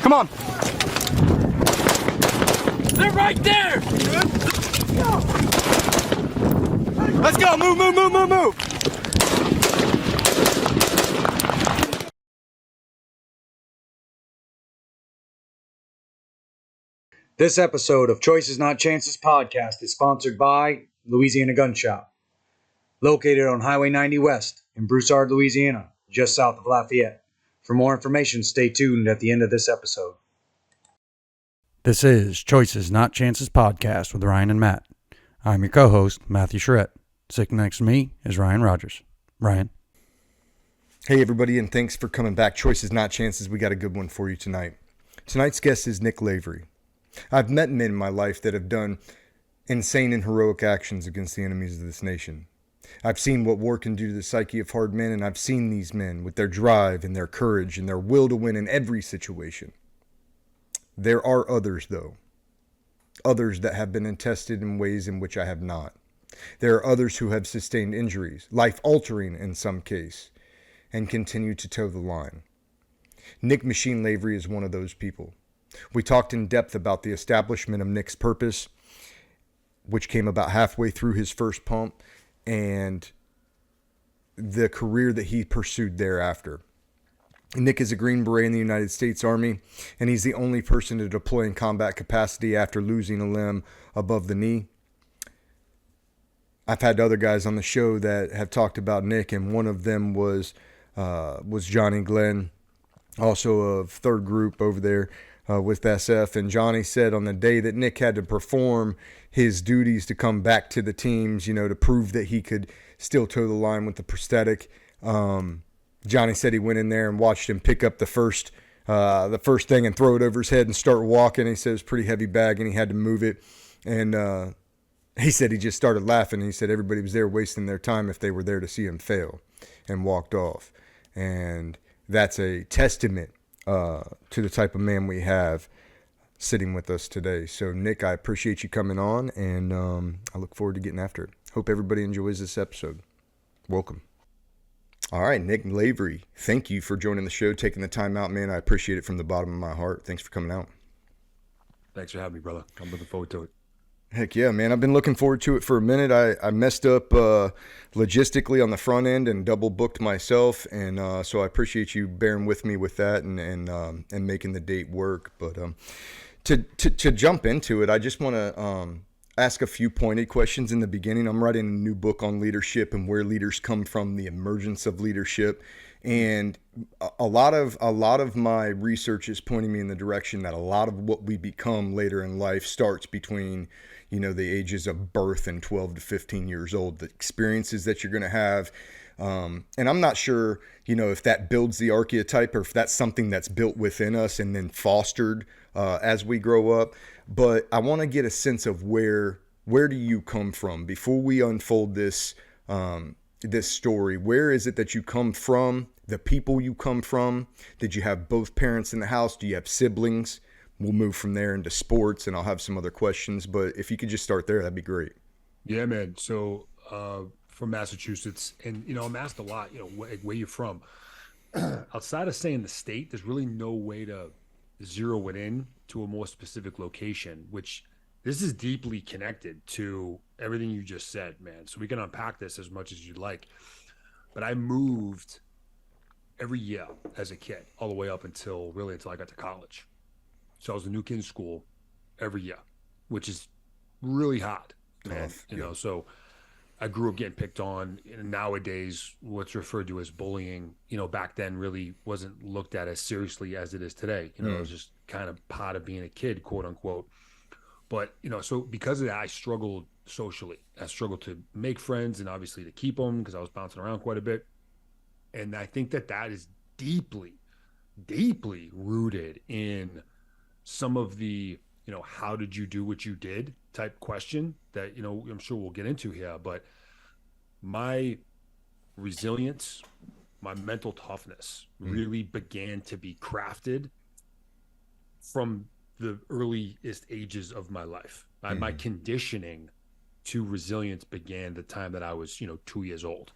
Come on. They're right there! Let's go. Move, move, move, move, move. This episode of Choices Not Chances podcast is sponsored by Louisiana Gun Shop, located on Highway 90 West in Broussard, Louisiana, just south of Lafayette. For more information, stay tuned at the end of this episode. This is Choices Not Chances podcast with Ryan and Matt. I'm your co-host, Matthew Charette. Sitting next to me is Ryan Rogers. Ryan. Hey everybody, and thanks for coming back. Choices Not Chances. We got a good one for you tonight. Tonight's guest is Nick Lavery. I've met men in my life that have done insane and heroic actions against the enemies of this nation. I've seen what war can do to the psyche of hard men, and I've seen these men with their drive and their courage and their will to win in every situation. There are others, though. Others that have been tested in ways in which I have not. There are others who have sustained injuries, life-altering in some case, and continue to toe the line. Nick Machine Lavery is one of those people. We talked in depth about the establishment of Nick's purpose, which came about halfway through his first pump, and the career that he pursued thereafter. Nick is a Green Beret in the United States Army, and he's the only person to deploy in combat capacity after losing a limb above the knee. I've had other guys on the show that have talked about Nick, and one of them was Johnny Glenn, also of 3rd Group over there with SF. And Johnny said on the day that Nick had to perform his duties to come back to the teams, to prove that he could still toe the line with the prosthetic, Johnny said he went in there and watched him pick up the first thing and throw it over his head and start walking. He said it was a pretty heavy bag and he had to move it. And he said he just started laughing. He said everybody was there wasting their time if they were there to see him fail, and walked off. And that's a testament to the type of man we have sitting with us today. So Nick, I appreciate you coming on, and I look forward to getting after it. Hope everybody enjoys this episode. Welcome. All right, Nick Lavery, thank you for joining the show, taking the time out, man. I appreciate it from the bottom of my heart. Thanks for coming out. Thanks for having me, brother. I'm looking forward to it. Heck yeah, man. I've been looking forward to it for a minute. I messed up logistically on the front end and double booked myself, and so I appreciate you bearing with me with that and making the date work. But to jump into it, I just want to ask a few pointed questions in the beginning. I'm writing a new book on leadership and where leaders come from, the emergence of leadership. And a lot of my research is pointing me in the direction that a lot of what we become later in life starts between, the ages of birth and 12 to 15 years old, the experiences that you're going to have. And I'm not sure, if that builds the archetype or if that's something that's built within us and then fostered as we grow up. But I want to get a sense of where do you come from before we unfold this story. Where is it that you come from? The people you come from? Did you have both parents in the house? Do you have siblings? We'll move from there into sports, and I'll have some other questions. But if you could just start there, that'd be great. Yeah, man. So from Massachusetts, and I'm asked a lot, where you're from. Outside of saying the state, there's really no way to zero it in to a more specific location, which this is deeply connected to everything you just said, man. So we can unpack this as much as you'd like. But I moved every year as a kid, all the way up until I got to college. So I was a new kid in school every year, which is really hard, man. So I grew up getting picked on. And nowadays, what's referred to as bullying, back then really wasn't looked at as seriously as it is today. It was just kind of part of being a kid, quote unquote. But, so because of that, I struggled socially. I struggled to make friends and obviously to keep them because I was bouncing around quite a bit. And I think that is deeply, deeply rooted in some of the, how did you do what you did type question that, I'm sure we'll get into here. But my resilience, my mental toughness really began to be crafted from the earliest ages of my life. My conditioning to resilience began the time that I was, 2 years old.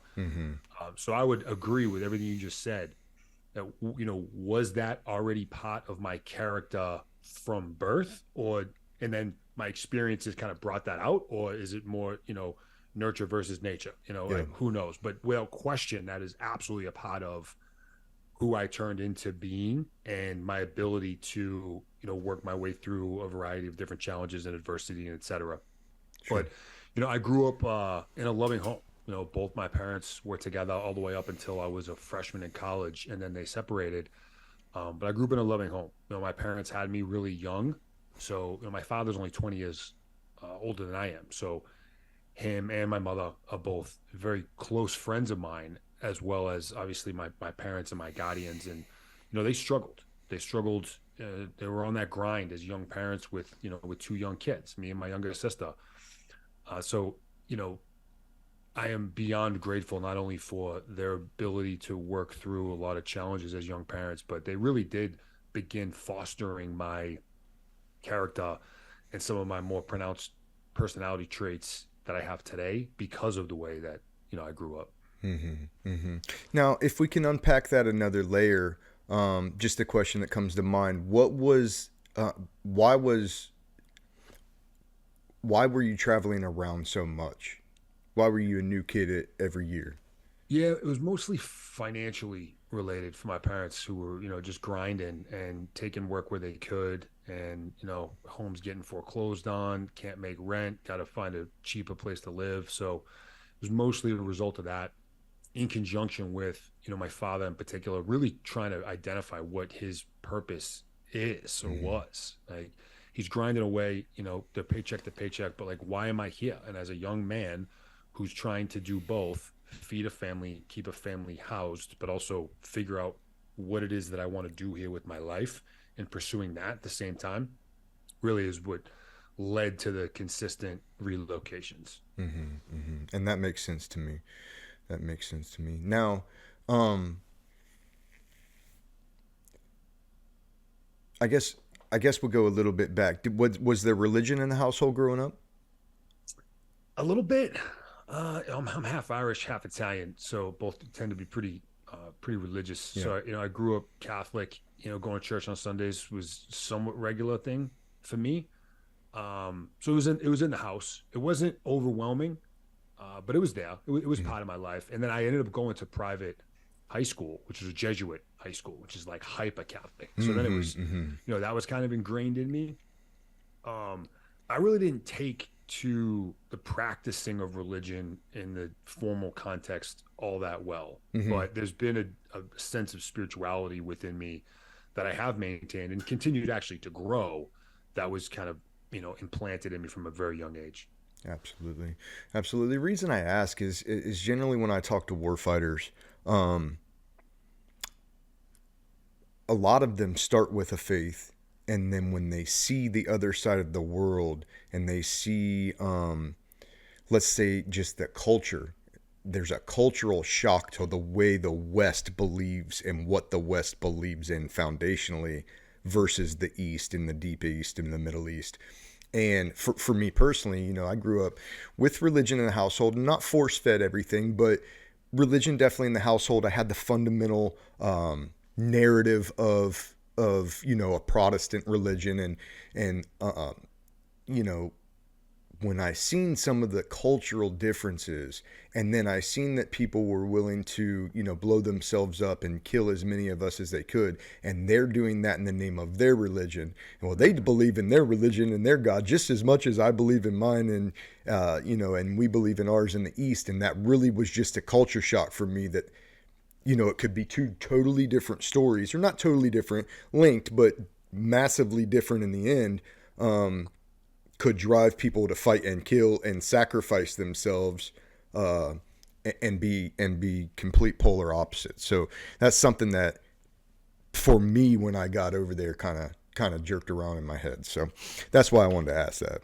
So I would agree with everything you just said. Was that already part of my character from birth, and then my experiences kind of brought that out, or is it more, nurture versus nature? Yeah. Who knows? But without question, that is absolutely a part of who I turned into being, and my ability to, work my way through a variety of different challenges and adversity and et cetera. Sure. But, I grew up in a loving home. Both my parents were together all the way up until I was a freshman in college, and then they separated. But I grew up in a loving home. My parents had me really young. So, my father's only 20 years older than I am. So him and my mother are both very close friends of mine, as well as obviously my parents and my guardians. And, they struggled. They were on that grind as young parents with, with two young kids, me and my younger sister. So, I am beyond grateful not only for their ability to work through a lot of challenges as young parents, but they really did begin fostering my character and some of my more pronounced personality traits that I have today because of the way that, I grew up. Now, if we can unpack that another layer, just a question that comes to mind: why were you traveling around so much? Why were you a new kid every year? Yeah, it was mostly financially related for my parents, who were, just grinding and taking work where they could, and, homes getting foreclosed on, can't make rent, got to find a cheaper place to live. So it was mostly a result of that, in conjunction with, my father in particular, really trying to identify what his purpose is or was. Like, he's grinding away, the paycheck to paycheck, but like, why am I here? And as a young man who's trying to do both, feed a family, keep a family housed, but also figure out what it is that I want to do here with my life, and pursuing that at the same time, really is what led to the consistent relocations. And that makes sense to me. Now, I guess we'll go a little bit back. Was there religion in the household growing up? A little bit. I'm half Irish, half Italian, so both tend to be pretty religious. Yeah. So I grew up Catholic. Going to church on Sundays was somewhat regular thing for me. So it was in the house. It wasn't overwhelming, but it was there. It was part of my life. And then I ended up going to private high school, which was a Jesuit high school, which is like hyper Catholic. So then it was, that was kind of ingrained in me. I really didn't take to the practicing of religion in the formal context all that well, but there's been a sense of spirituality within me that I have maintained and continued actually to grow. That was kind of, implanted in me from a very young age. Absolutely. The reason I ask is generally when I talk to warfighters, a lot of them start with a faith, and then when they see the other side of the world and they see, let's say, just the culture, there's a cultural shock to the way the West believes and what the West believes in foundationally versus the East, in the Deep East, in the Middle East. And for me personally, I grew up with religion in the household, not force-fed everything, but religion definitely in the household. I had the fundamental narrative of a Protestant religion, and when I seen some of the cultural differences, and then I seen that people were willing to, blow themselves up and kill as many of us as they could, and they're doing that in the name of their religion. Well, they believe in their religion and their God just as much as I believe in mine, and and we believe in ours in the East. And that really was just a culture shock for me, that it could be two totally different stories, or not totally different, linked, but massively different in the end. Could drive people to fight and kill and sacrifice themselves, and be complete polar opposites. So that's something that, for me, when I got over there, kind of jerked around in my head. So that's why I wanted to ask that.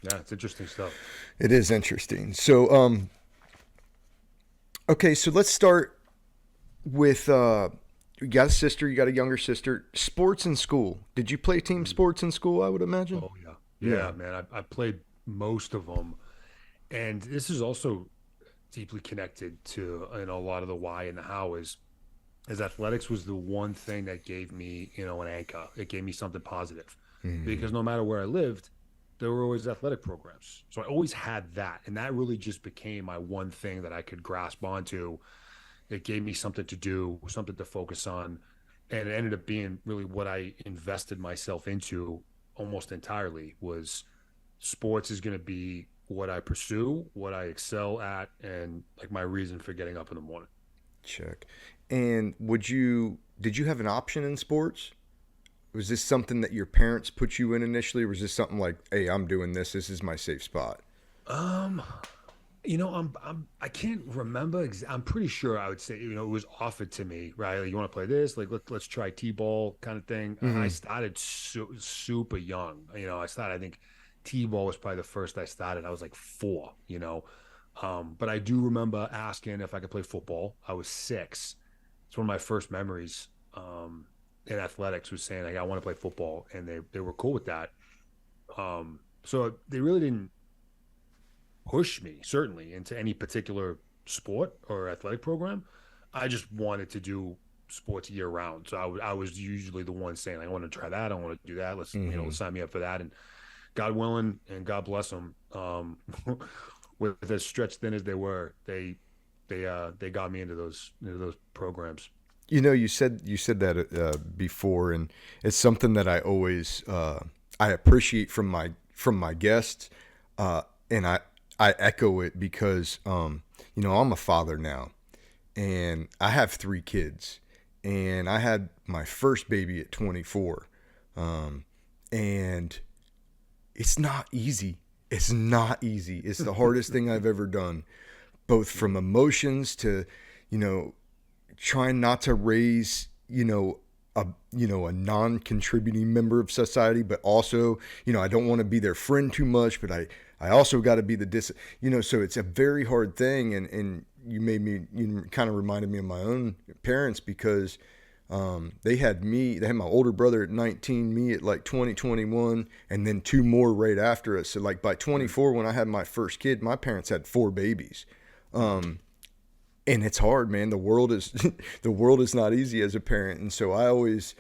Yeah, it's interesting stuff. It is interesting. So okay, so let's start with you got a sister, you got a younger sister. Sports in school. Did you play team sports in school? I would imagine. Oh yeah. Yeah, man, I played most of them, and this is also deeply connected to a lot of the why and the how. Is is athletics was the one thing that gave me, an anchor. It gave me something positive, because no matter where I lived, there were always athletic programs. So I always had that. And that really just became my one thing that I could grasp onto. It gave me something to do, something to focus on. And it ended up being really what I invested myself into almost entirely. Was sports is going to be what I pursue, what I excel at, and like my reason for getting up in the morning. Check. And did you have an option in sports? Was this something that your parents put you in initially, or was this something like, hey, I'm doing this, this is my safe spot? I can't remember. I'm pretty sure I would say, it was offered to me, right? Like, you want to play this? Like, let's try T-ball kind of thing. I started super young. I think T-ball was probably the first I started. I was like 4, but I do remember asking if I could play football. I was 6. It's one of my first memories in athletics, was saying, like, I want to play football, and they were cool with that. So they really didn't push me, certainly, into any particular sport or athletic program. I just wanted to do sports year round. So I was usually the one saying, I want to try that. I want to do that. Let's, let's sign me up for that. And God willing, and God bless them, with as stretched thin as they were, they got me into those programs. You said that before, and it's something that I always I appreciate from my guests, and I echo it because I'm a father now, and I have 3 kids, and I had my first baby at 24, and it's not easy. It's not easy. It's the hardest thing I've ever done, both from emotions to, trying not to raise, a non-contributing member of society, but also, I don't want to be their friend too much, but I also got to be so it's a very hard thing. And you kind of reminded me of my own parents, because they had my older brother at 19, me at like 20, 21, and then 2 more right after us. So like by 24, when I had my first kid, my parents had 4 babies. And it's hard, man. The world is not easy as a parent. And so I always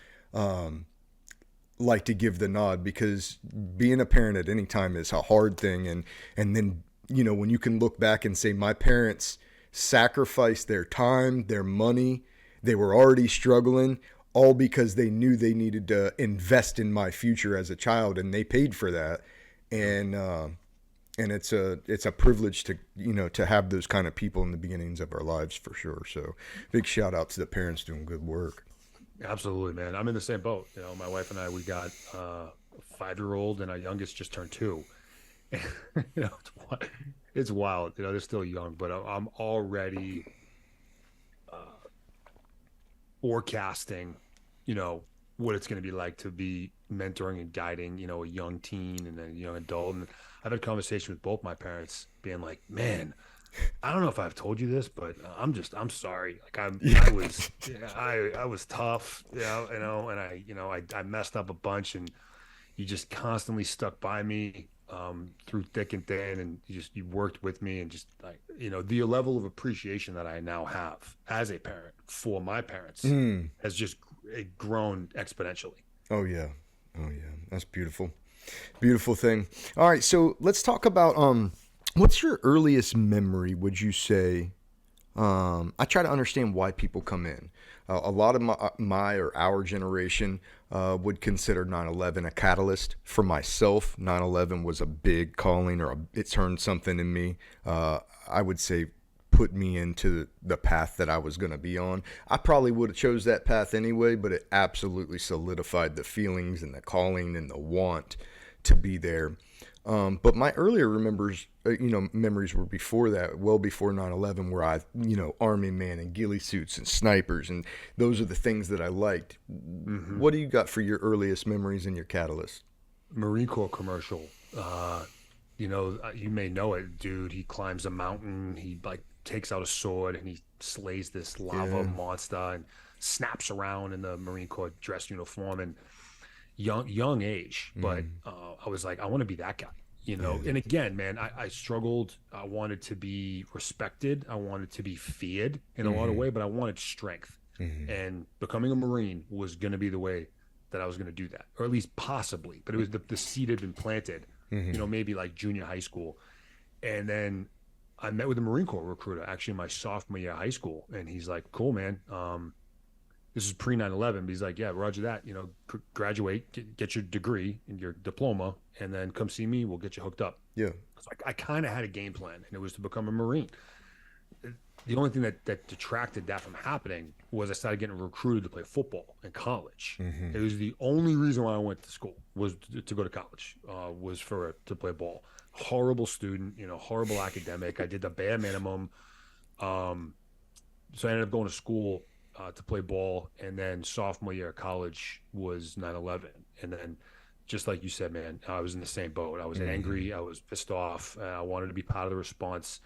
like to give the nod, because being a parent at any time is a hard thing. And then, when you can look back and say, my parents sacrificed their time, their money, they were already struggling, all because they knew they needed to invest in my future as a child, and they paid for that. And it's a privilege to have those kind of people in the beginnings of our lives, for sure. So big shout out to the parents doing good work. Absolutely, man. I'm in the same boat. My wife and I, we got a 5-year-old, and our youngest just turned 2. It's wild. They're still young, but I'm already forecasting, what it's going to be like to be mentoring and guiding, a young teen and a young adult. And I've had conversation with both my parents, being like, man, I don't know if I've told you this, but I'm sorry. Like I was tough, and I messed up a bunch, and you just constantly stuck by me through thick and thin, and you worked with me, and just like, the level of appreciation that I now have as a parent for my parents has just grown exponentially. Oh yeah. That's beautiful. Beautiful thing. All right. So let's talk about, what's your earliest memory, would you say? I try to understand why people come in. A lot of my or our generation would consider 9/11 a catalyst. For myself, 9/11 was a big calling, or it turned something in me. I would say put me into the path that I was going to be on. I probably would have chose that path anyway, but it absolutely solidified the feelings and the calling and the want to be there. But my earlier memories were before that, well before 9/11, where I, Army man and ghillie suits and snipers, and those are the things that I liked. Mm-hmm. What do you got for your earliest memories and your catalyst? Marine Corps commercial. You may know it, dude. He climbs a mountain. He takes out a sword, and he slays this lava monster and snaps around in the Marine Corps dress uniform, and young age. But I was like, I want to be that guy. And again, man, I struggled. I wanted to be respected. I wanted to be feared in a lot of ways, but I wanted strength. and becoming a Marine was going to be the way that I was going to do that, or at least possibly. But it was the seed had been planted, maybe like junior high school. And then I met with a Marine Corps recruiter actually in my sophomore year of high school. And he's like, cool, man. This is pre 9/11. But he's like, yeah, roger that. Graduate, get your degree and your diploma, and then come see me. We'll get you hooked up. Yeah. So I kind of had a game plan, and it was to become a Marine. The only thing that detracted that from happening was I started getting recruited to play football in college. It was the only reason why I went to school was to go to college, was to play ball. Horrible student, horrible academic. I did the bare minimum. So I ended up going to school to play ball, and then sophomore year of college was 9/11. And then, just like you said, man, I was in the same boat. I was angry. I was pissed off. I wanted to be part of the response.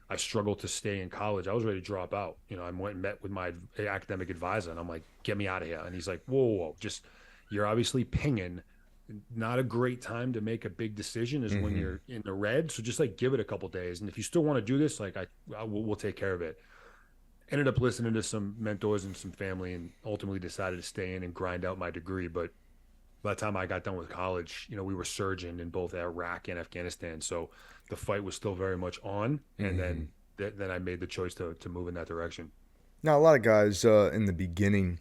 I struggled to stay in college. I was ready to drop out. I went and met with my academic advisor, and I'm like, get me out of here. And he's like, whoa, just, you're obviously pinging. Not a great time to make a big decision is when you're in the red. So just give it a couple days. And if you still want to do this, we'll take care of it. Ended up listening to some mentors and some family, and ultimately decided to stay in and grind out my degree. But by the time I got done with college, we were surging in both Iraq and Afghanistan. So the fight was still very much on. And then I made the choice to move in that direction. Now, a lot of guys in the beginning,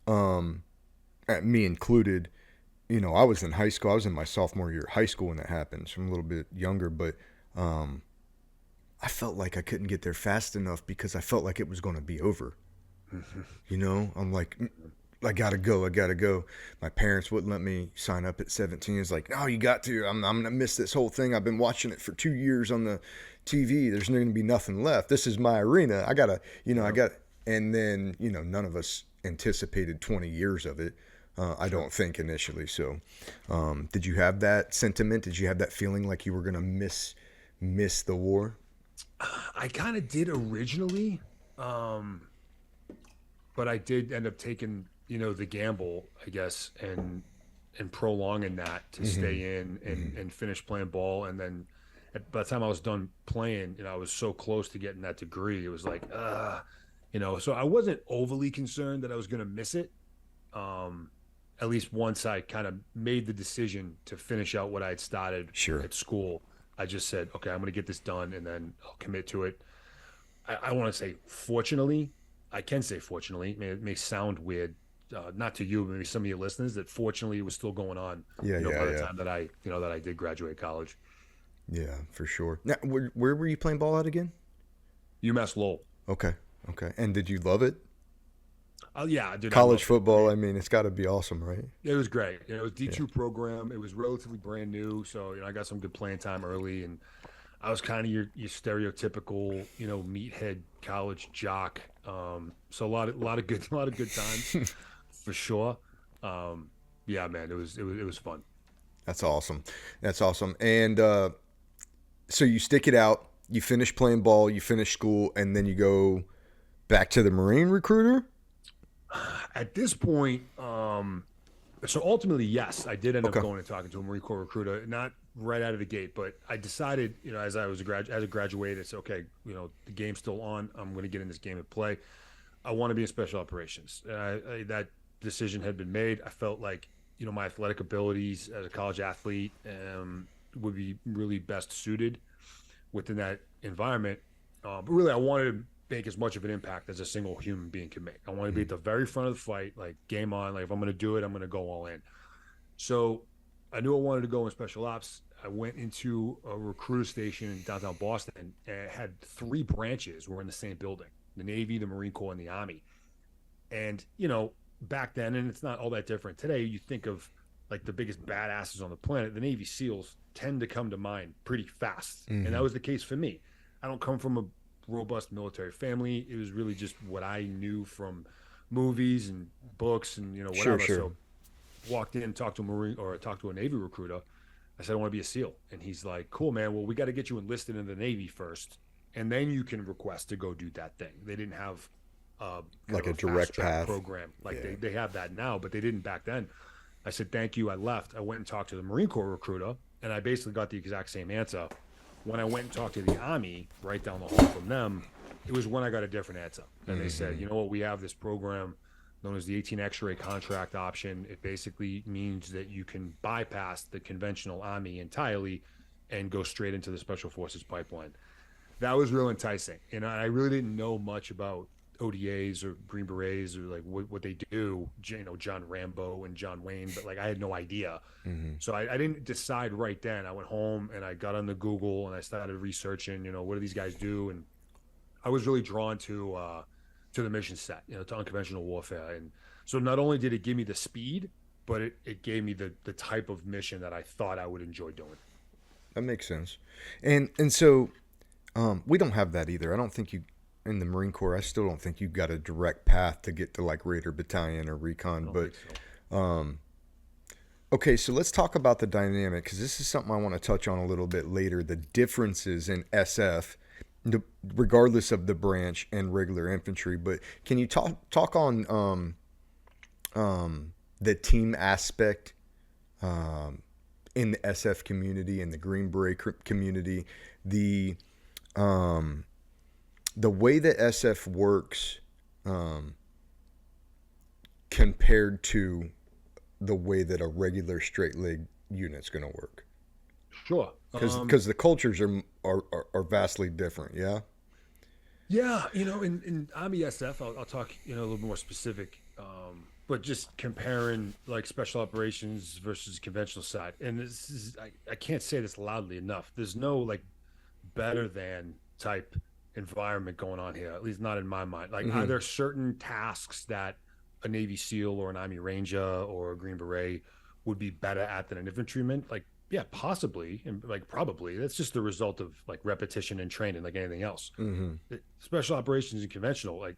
me included, I was in high school. I was in my sophomore year of high school when that happened. So I'm a little bit younger, but I felt like I couldn't get there fast enough because I felt like it was going to be over. I'm like, I gotta go. My parents wouldn't let me sign up at 17. It's like, no, you got to. I'm gonna miss this whole thing. I've been watching it for 2 years on the TV. There's going to be nothing left. This is my arena. I gotta, and then, none of us anticipated 20 years of it. I don't think initially. So, did you have that sentiment? Did you have that feeling like you were gonna miss the war? I kind of did originally, but I did end up taking the gamble, I guess, and prolonging that to stay in and finish playing ball. And then by the time I was done playing, I was so close to getting that degree. It was like, so I wasn't overly concerned that I was going to miss it. At least once I kind of made the decision to finish out what I had started at school, I just said, okay, I'm going to get this done, and then I'll commit to it. I want to say, fortunately, I can say fortunately, it may sound weird, not to you, but maybe some of your listeners, that fortunately it was still going on. By the time that I did graduate college. Yeah, for sure. Now, where were you playing ball at again? UMass Lowell. Okay. And did you love it? Yeah, dude. College football, it's got to be awesome, right? It was great. It was D2 program. It was relatively brand new, so I got some good playing time early, and I was kind of your stereotypical, meathead college jock. So a lot of good times for sure. Yeah, man, it was fun. That's awesome. And so you stick it out. You finish playing ball. You finish school, and then you go back to the Marine recruiter. At this point, so ultimately, yes, I did end up going and talking to a Marine Corps recruiter, not right out of the gate, but I decided, as I graduated, it's okay, the game's still on. I'm going to get in this game and play. I want to be in special operations. That decision had been made. I felt like, my athletic abilities as a college athlete would be really best suited within that environment. But really, I wanted to make as much of an impact as a single human being can make. I want to be at the very front of the fight, game on. If I'm going to do it, I'm going to go all in. So I knew I wanted to go in special ops. I went into a recruiter station in downtown Boston, and it had 3 branches were in the same building: the Navy, the Marine Corps, and the Army. And, back then, and it's not all that different today, you think of the biggest badasses on the planet, the Navy SEALs tend to come to mind pretty fast. And that was the case for me. I don't come from a robust military family. It was really just what I knew from movies and books and whatever. Sure. So walked in, talked to a Navy recruiter. I said, I want to be a SEAL. And he's like, cool, man. Well, we got to get you enlisted in the Navy first, and then you can request to go do that thing. They didn't have a direct path program they have that now, but they didn't back then. I said, thank you. I left. I went and talked to the Marine Corps recruiter, and I basically got the exact same answer. When I went and talked to the Army right down the hall from them, it was when I got a different answer. And they said, you know what, we have this program known as the 18 X-ray contract option. It basically means that you can bypass the conventional Army entirely and go straight into the Special Forces pipeline. That was real enticing. And I really didn't know much about ODAs or Green Berets or like what they do, you know, John Rambo and John Wayne, but like I had no idea. So I didn't decide right then. I went home and I got on the Google and I started researching, you know, what do these guys do? And I was really drawn to the mission set, you know, to unconventional warfare. And so not only did it give me the speed, but it gave me the type of mission that I thought I would enjoy doing. That makes sense. And so we don't have that either. I don't think you, in the Marine Corps, I still don't think you've got a direct path to get to like Raider Battalion or Recon. But So. okay, so let's talk about the dynamic, because this is something I want to touch on a little bit later, the differences in SF, regardless of the branch, and regular infantry. But can you talk on the team aspect in the SF community, in the Green Beret community, the way that SF works compared to the way that a regular straight leg unit's going to work? Sure. Because the cultures are vastly different. Yeah. Yeah, you know, in Army SF, I'll talk, you know, a little more specific, but just comparing like special operations versus conventional side. And this is, I can't say this loudly enough. There's no like better than type environment going on here, at least not in my mind. Like, are there certain tasks that a Navy SEAL or an Army Ranger or a Green Beret would be better at than an infantryman? Like, yeah, possibly, and like probably. That's just the result of like repetition and training, like anything else. Special operations and conventional, like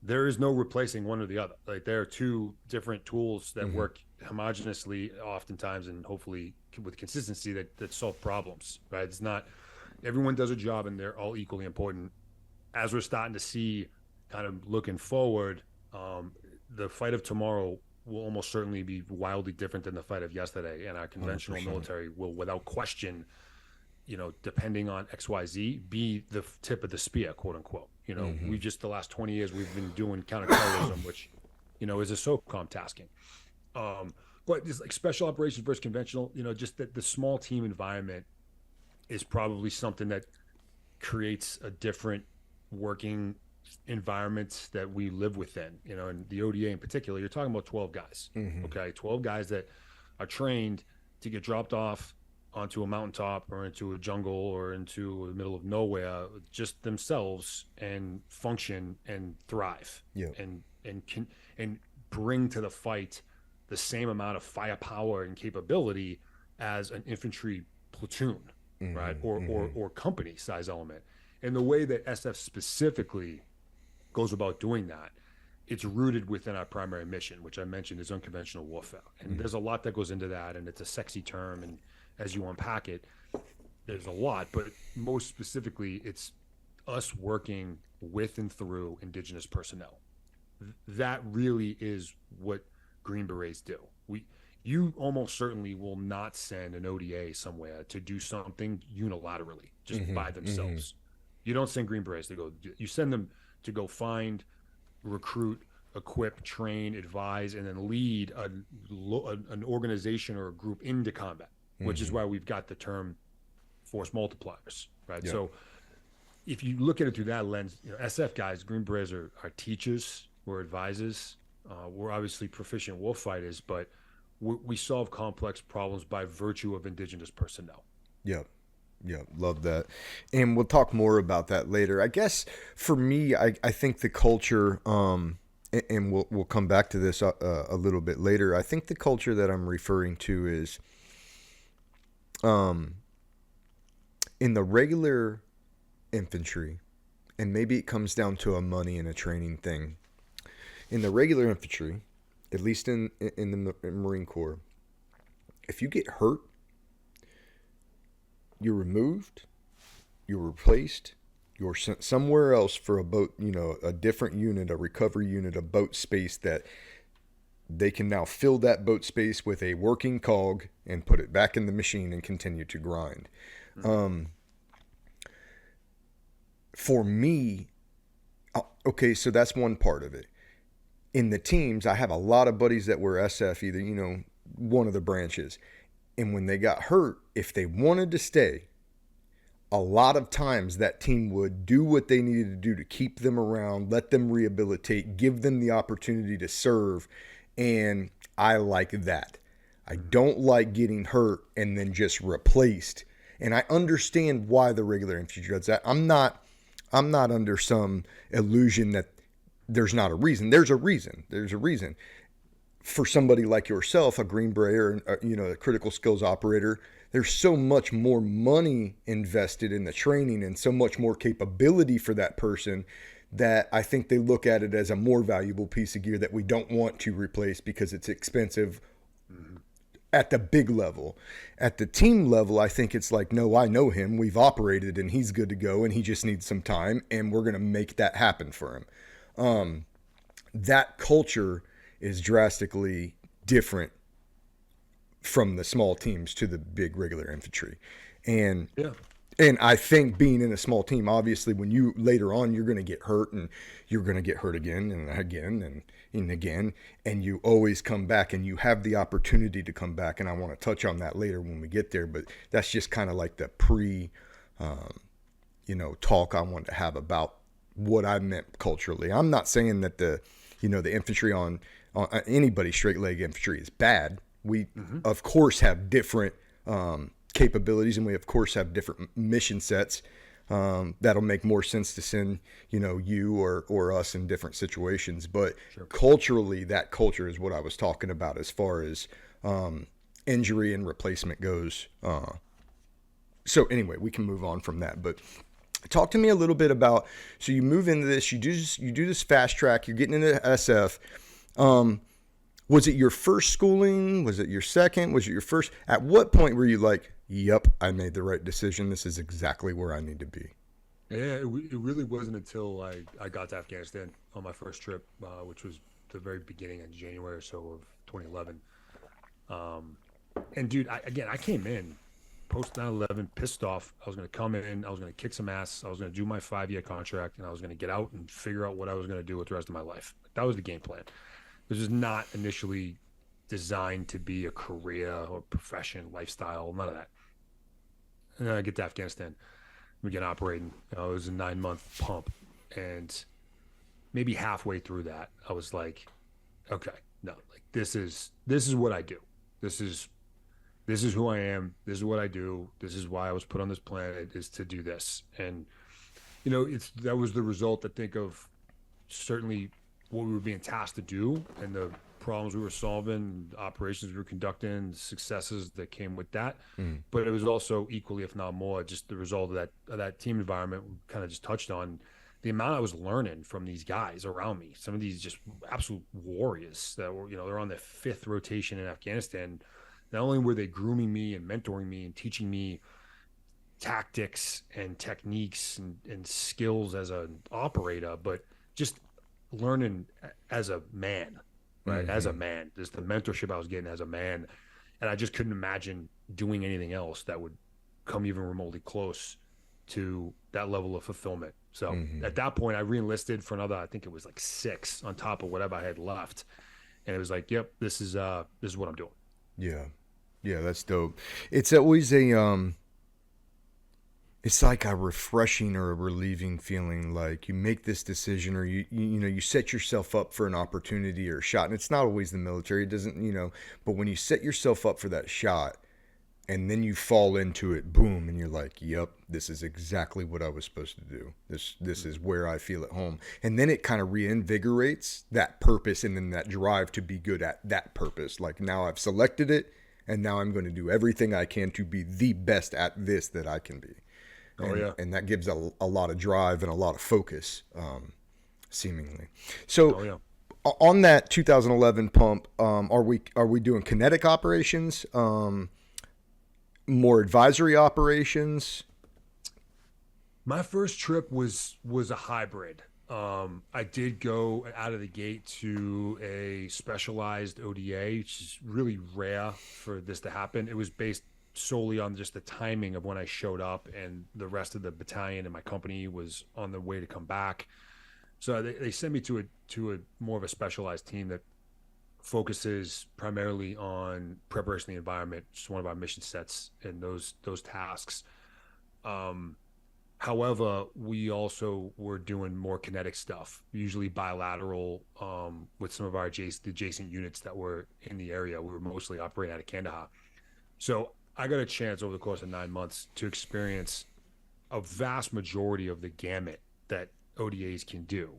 there is no replacing one or the other. Like there are two different tools that work homogeneously, oftentimes, and hopefully with consistency that solve problems. Right? It's not everyone does a job, and they're all equally important. As we're starting to see, kind of looking forward, the fight of tomorrow will almost certainly be wildly different than the fight of yesterday, and our conventional 100%. military will, without question, you know, depending on XYZ, be the tip of the spear, quote unquote. You know, we just the last 20 years we've been doing counterterrorism, which, you know, is a SOCOM tasking. But this like special operations versus conventional, you know, just that the small team environment is probably something that creates a different working environments that we live within, you know, and the ODA in particular, you're talking about 12 guys, okay? 12 guys that are trained to get dropped off onto a mountaintop or into a jungle or into the middle of nowhere, just themselves, and function and thrive, and bring to the fight the same amount of firepower and capability as an infantry platoon, right? Or company size element. And the way that SF specifically goes about doing that, it's rooted within our primary mission, which I mentioned is unconventional warfare. And there's a lot that goes into that, and it's a sexy term, and as you unpack it, there's a lot, but most specifically, it's us working with and through indigenous personnel. That really is what Green Berets do. You almost certainly will not send an ODA somewhere to do something unilaterally, just by themselves. You don't send Green Berets to go. You send them to go find, recruit, equip, train, advise, and then lead an organization or a group into combat, which is why we've got the term force multipliers, right? Yeah. So if you look at it through that lens, you know, SF guys, Green Berets are teachers, we're advisors, we're obviously proficient warfighters, but we solve complex problems by virtue of indigenous personnel. Yeah, love that. And we'll talk more about that later. I guess for me, I think the culture, and we'll come back to this a little bit later. I think the culture that I'm referring to is in the regular infantry, and maybe it comes down to a money and a training thing. In the regular infantry, at least in the Marine Corps, if you get hurt, you're removed, you're replaced, you're sent somewhere else for a boat, you know, a different unit, a recovery unit, a boat space that they can now fill that boat space with a working cog and put it back in the machine and continue to grind. For me, Okay, so that's one part of it. In the teams, I have a lot of buddies that were SF, either, one of the branches. And when they got hurt, if they wanted to stay, a lot of times that team would do what they needed to do to keep them around, let them rehabilitate, give them the opportunity to serve. And I like that. I don't like getting hurt and then just replaced. And I understand why the regular infantry does that. I'm not under some illusion that there's not a reason. There's a reason. There's a reason. For somebody like yourself, a Green Beret or a critical skills operator, there's so much more money invested in the training and so much more capability for that person that I think they look at it as a more valuable piece of gear that we don't want to replace because it's expensive at the big level. At the team level, I think it's like, no, I know him. We've operated and he's good to go and he just needs some time and we're going to make that happen for him. That culture is drastically different from the small teams to the big regular infantry. And I think being in a small team, obviously when you later on, you're going to get hurt and you're going to get hurt again and again and again, and you always come back and you have the opportunity to come back. And I want to touch on that later when we get there, but that's just kind of like the talk I wanted to have about what I meant culturally. I'm not saying that the infantry on anybody straight leg infantry is bad. We of course have different capabilities, and we of course have different mission sets that'll make more sense to send you or us in different situations. But culturally, that culture is what I was talking about as far as injury and replacement goes. So anyway, we can move on from that, but talk to me a little bit about, so you move into this, you do this fast track, you're getting into SF. Was it your first schooling? Was it your second? Was it your first? At what point were you like, yep, I made the right decision. This is exactly where I need to be? Yeah, it really wasn't until I got to Afghanistan on my first trip, which was the very beginning in January or so of 2011. And dude, I came in post 9/11 pissed off. I was going to come in, I was going to kick some ass, I was going to do my 5-year contract, and I was going to get out and figure out what I was going to do with the rest of my life. That was the game plan. This was not initially designed to be a career or profession, lifestyle, none of that. And then I get to Afghanistan, we begin operating. It was a 9-month pump, and maybe halfway through that, I was like, okay, no, like this is what I do. This is who I am. This is what I do. This is why I was put on this planet, is to do this. And that was the result, I think, of certainly what we were being tasked to do and the problems we were solving, the operations we were conducting, the successes that came with that. But it was also equally, if not more, just the result of that team environment we kind of just touched on. The amount I was learning from these guys around me, some of these just absolute warriors that were, they're on their 5th rotation in Afghanistan. Not only were they grooming me and mentoring me and teaching me tactics and techniques and skills as an operator, but just learning as a man, right? As a man, just the mentorship I was getting as a man. And I just couldn't imagine doing anything else that would come even remotely close to that level of fulfillment. So at that point, I re-enlisted for another, I think it was like 6 on top of whatever I had left. And it was like, yep, this is what I'm doing. Yeah, that's dope. It's always it's like a refreshing or a relieving feeling, like you make this decision or you set yourself up for an opportunity or a shot. And it's not always the military. It doesn't, but when you set yourself up for that shot and then you fall into it, boom, and you're like, yep, this is exactly what I was supposed to do. This is where I feel at home. And then it kind of reinvigorates that purpose and then that drive to be good at that purpose. Like, now I've selected it and now I'm going to do everything I can to be the best at this that I can be. And that gives a lot of drive and a lot of focus, seemingly. So on that 2011 pump, are we doing kinetic operations, more advisory operations? My first trip was a hybrid. I did go out of the gate to a specialized ODA, which is really rare for this to happen. It was based solely on just the timing of when I showed up, and the rest of the battalion and my company was on the way to come back. So they sent me to a more of a specialized team that focuses primarily on preparation of the environment, just one of our mission sets and those tasks. Um, However, we also were doing more kinetic stuff, usually bilateral, with some of our adjacent units that were in the area. We were mostly operating out of Kandahar. So I got a chance over the course of 9 months to experience a vast majority of the gamut that ODAs can do,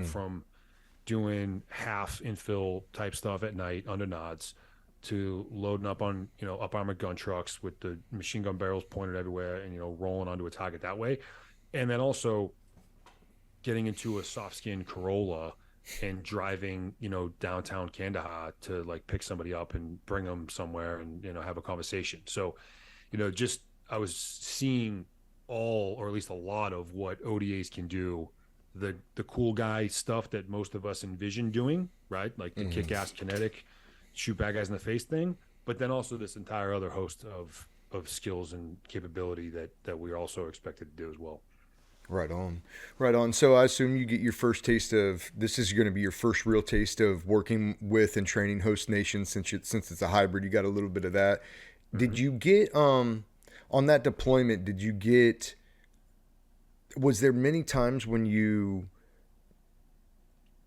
from doing half infill type stuff at night under nods to loading up on, up armored gun trucks with the machine gun barrels pointed everywhere and, rolling onto a target that way. And then also getting into a soft skin Corolla and driving, downtown Kandahar to like pick somebody up and bring them somewhere and, have a conversation. So, just I was seeing all, or at least a lot of what ODAs can do, the cool guy stuff that most of us envision doing, right? Like the kick-ass kinetic, shoot bad guys in the face thing, but then also this entire other host of skills and capability that we're also expected to do as well. Right on. Right on. So I assume you get your first taste of, this is going to be your first real taste of working with and training host nations since it's a hybrid. You got a little bit of that. Did you get, on that deployment, was there many times when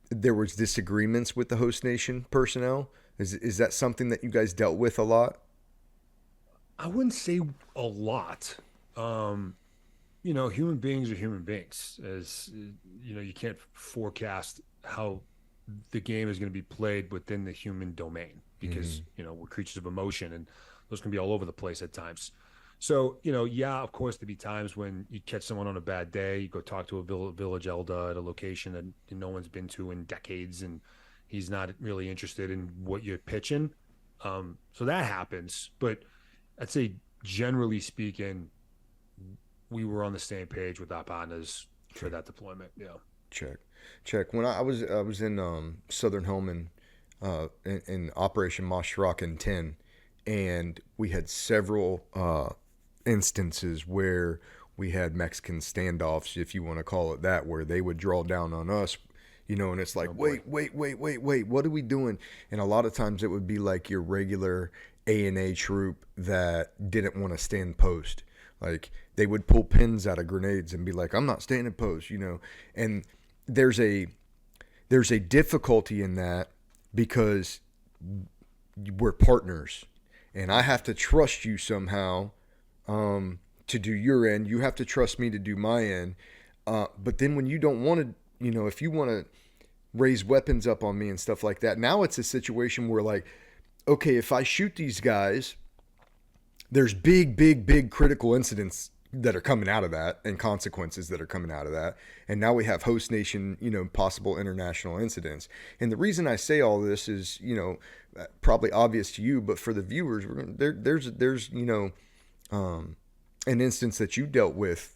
there was disagreements with the host nation personnel? Is that something that you guys dealt with a lot? I wouldn't say a lot. Human beings are human beings. As you can't forecast how the game is going to be played within the human domain because, we're creatures of emotion and those can be all over the place at times. So, of course, there'd be times when you catch someone on a bad day, you go talk to a village elder at a location that no one's been to in decades and he's not really interested in what you're pitching. So that happens. But I'd say, generally speaking, we were on the same page with our partners for that deployment. Yeah. Check. When I was in Southern Helmand in Operation Mashrock 10, and we had several instances where we had Mexican standoffs, if you want to call it that, where they would draw down on us, and it's like, wait, what are we doing? And a lot of times it would be like your regular A&A troop that didn't want to stand post. Like they would pull pins out of grenades and be like, I'm not standing post, and there's a difficulty in that because we're partners and I have to trust you somehow to do your end. You have to trust me to do my end. But then when you don't want to, if you want to raise weapons up on me and stuff like that, now it's a situation where like, okay, if I shoot these guys, there's big critical incidents that are coming out of that and consequences that are coming out of that. And now we have host nation, possible international incidents. And the reason I say all this is, probably obvious to you, but for the viewers, there's an instance that you dealt with,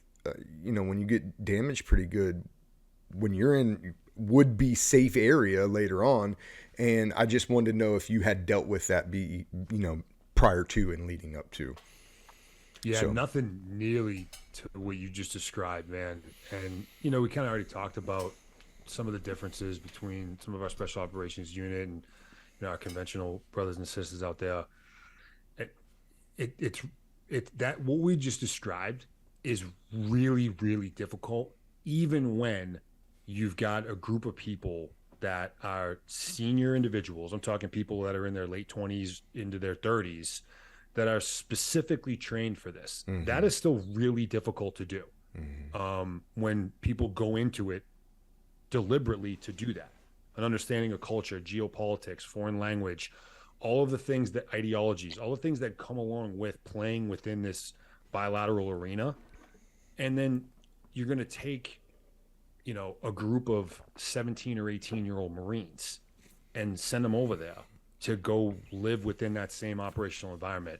when you get damaged pretty good, when you're in would-be safe area later on. And I just wanted to know if you had dealt with that, prior to and leading up to. Yeah, so. Nothing nearly to what you just described, man. And, we kind of already talked about some of the differences between some of our special operations unit and our conventional brothers and sisters out there. It's that what we just described is really, really difficult, even when you've got a group of people that are senior individuals. I'm talking people that are in their late 20s into their 30s that are specifically trained for this. Mm-hmm. That is still really difficult to do. Mm-hmm. When people go into it deliberately to do that. An understanding of culture, geopolitics, foreign language, all of the things that ideologies, all the things that come along with playing within this bilateral arena. And then you're going to take, a group of 17 or 18-year-old Marines and send them over there to go live within that same operational environment.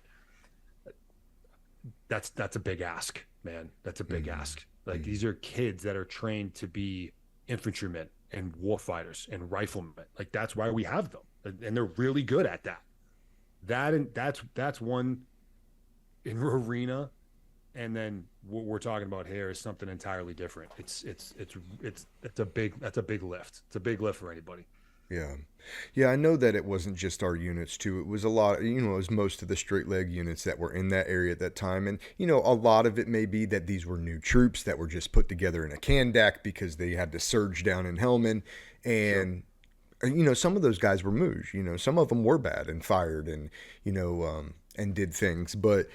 That's a big ask, man. That's a big ask. Like these are kids that are trained to be infantrymen and warfighters and riflemen. Like that's why we have them, and they're really good at that. That's one in arena and then what we're talking about here is something entirely different. It's a big lift. It's a big lift for anybody. Yeah. Yeah, I know that it wasn't just our units too. It was a lot, it was most of the straight leg units that were in that area at that time. And, a lot of it may be that these were new troops that were just put together in a Kandak because they had to surge down in Helmand. And, some of those guys were mooj, some of them were bad and fired and, and did things. But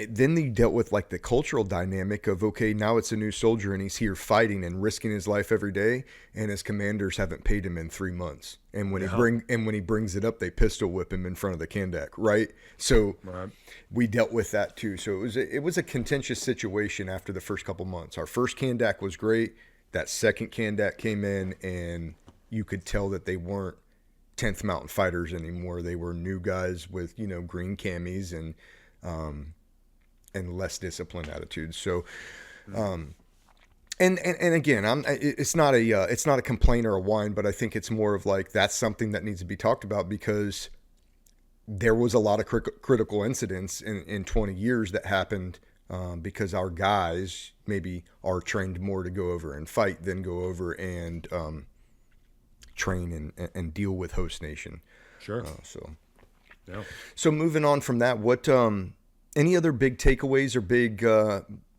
then they dealt with like the cultural dynamic of, okay, now it's a new soldier and he's here fighting and risking his life every day, and his commanders haven't paid him in 3 months. And when he brings it up, they pistol whip him in front of the Kandak, right? So we dealt with that too. So it was a contentious situation after the first couple months. Our first Kandak was great. That second Kandak came in, and you could tell that they weren't 10th Mountain Fighters anymore. They were new guys with green camis and less disciplined attitudes. So, and again, it's not a complaint or a whine, but I think it's more of like, that's something that needs to be talked about, because there was a lot of critical incidents in 20 years that happened because our guys maybe are trained more to go over and fight than go over and train and deal with host nation. Sure. Yeah. So moving on from that, what any other big takeaways or big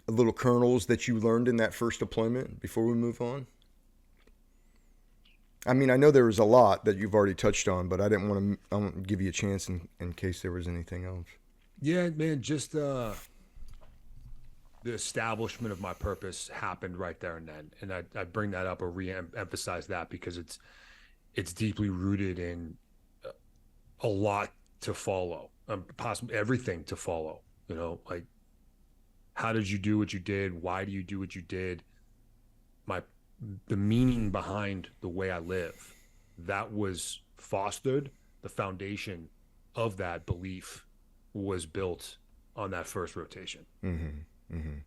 little kernels that you learned in that first deployment before we move on? I mean, I know there was a lot that you've already touched on, but I want to give you a chance in case there was anything else. Yeah, man, just the establishment of my purpose happened right there and then. And I bring that up or re-emphasize that because it's deeply rooted in a lot to follow. Possibly everything to follow, like, how did you do what you did? Why do you do what you did? The meaning behind the way I live, that was fostered. The foundation of that belief was built on that first rotation. Mm-hmm. Mm-hmm.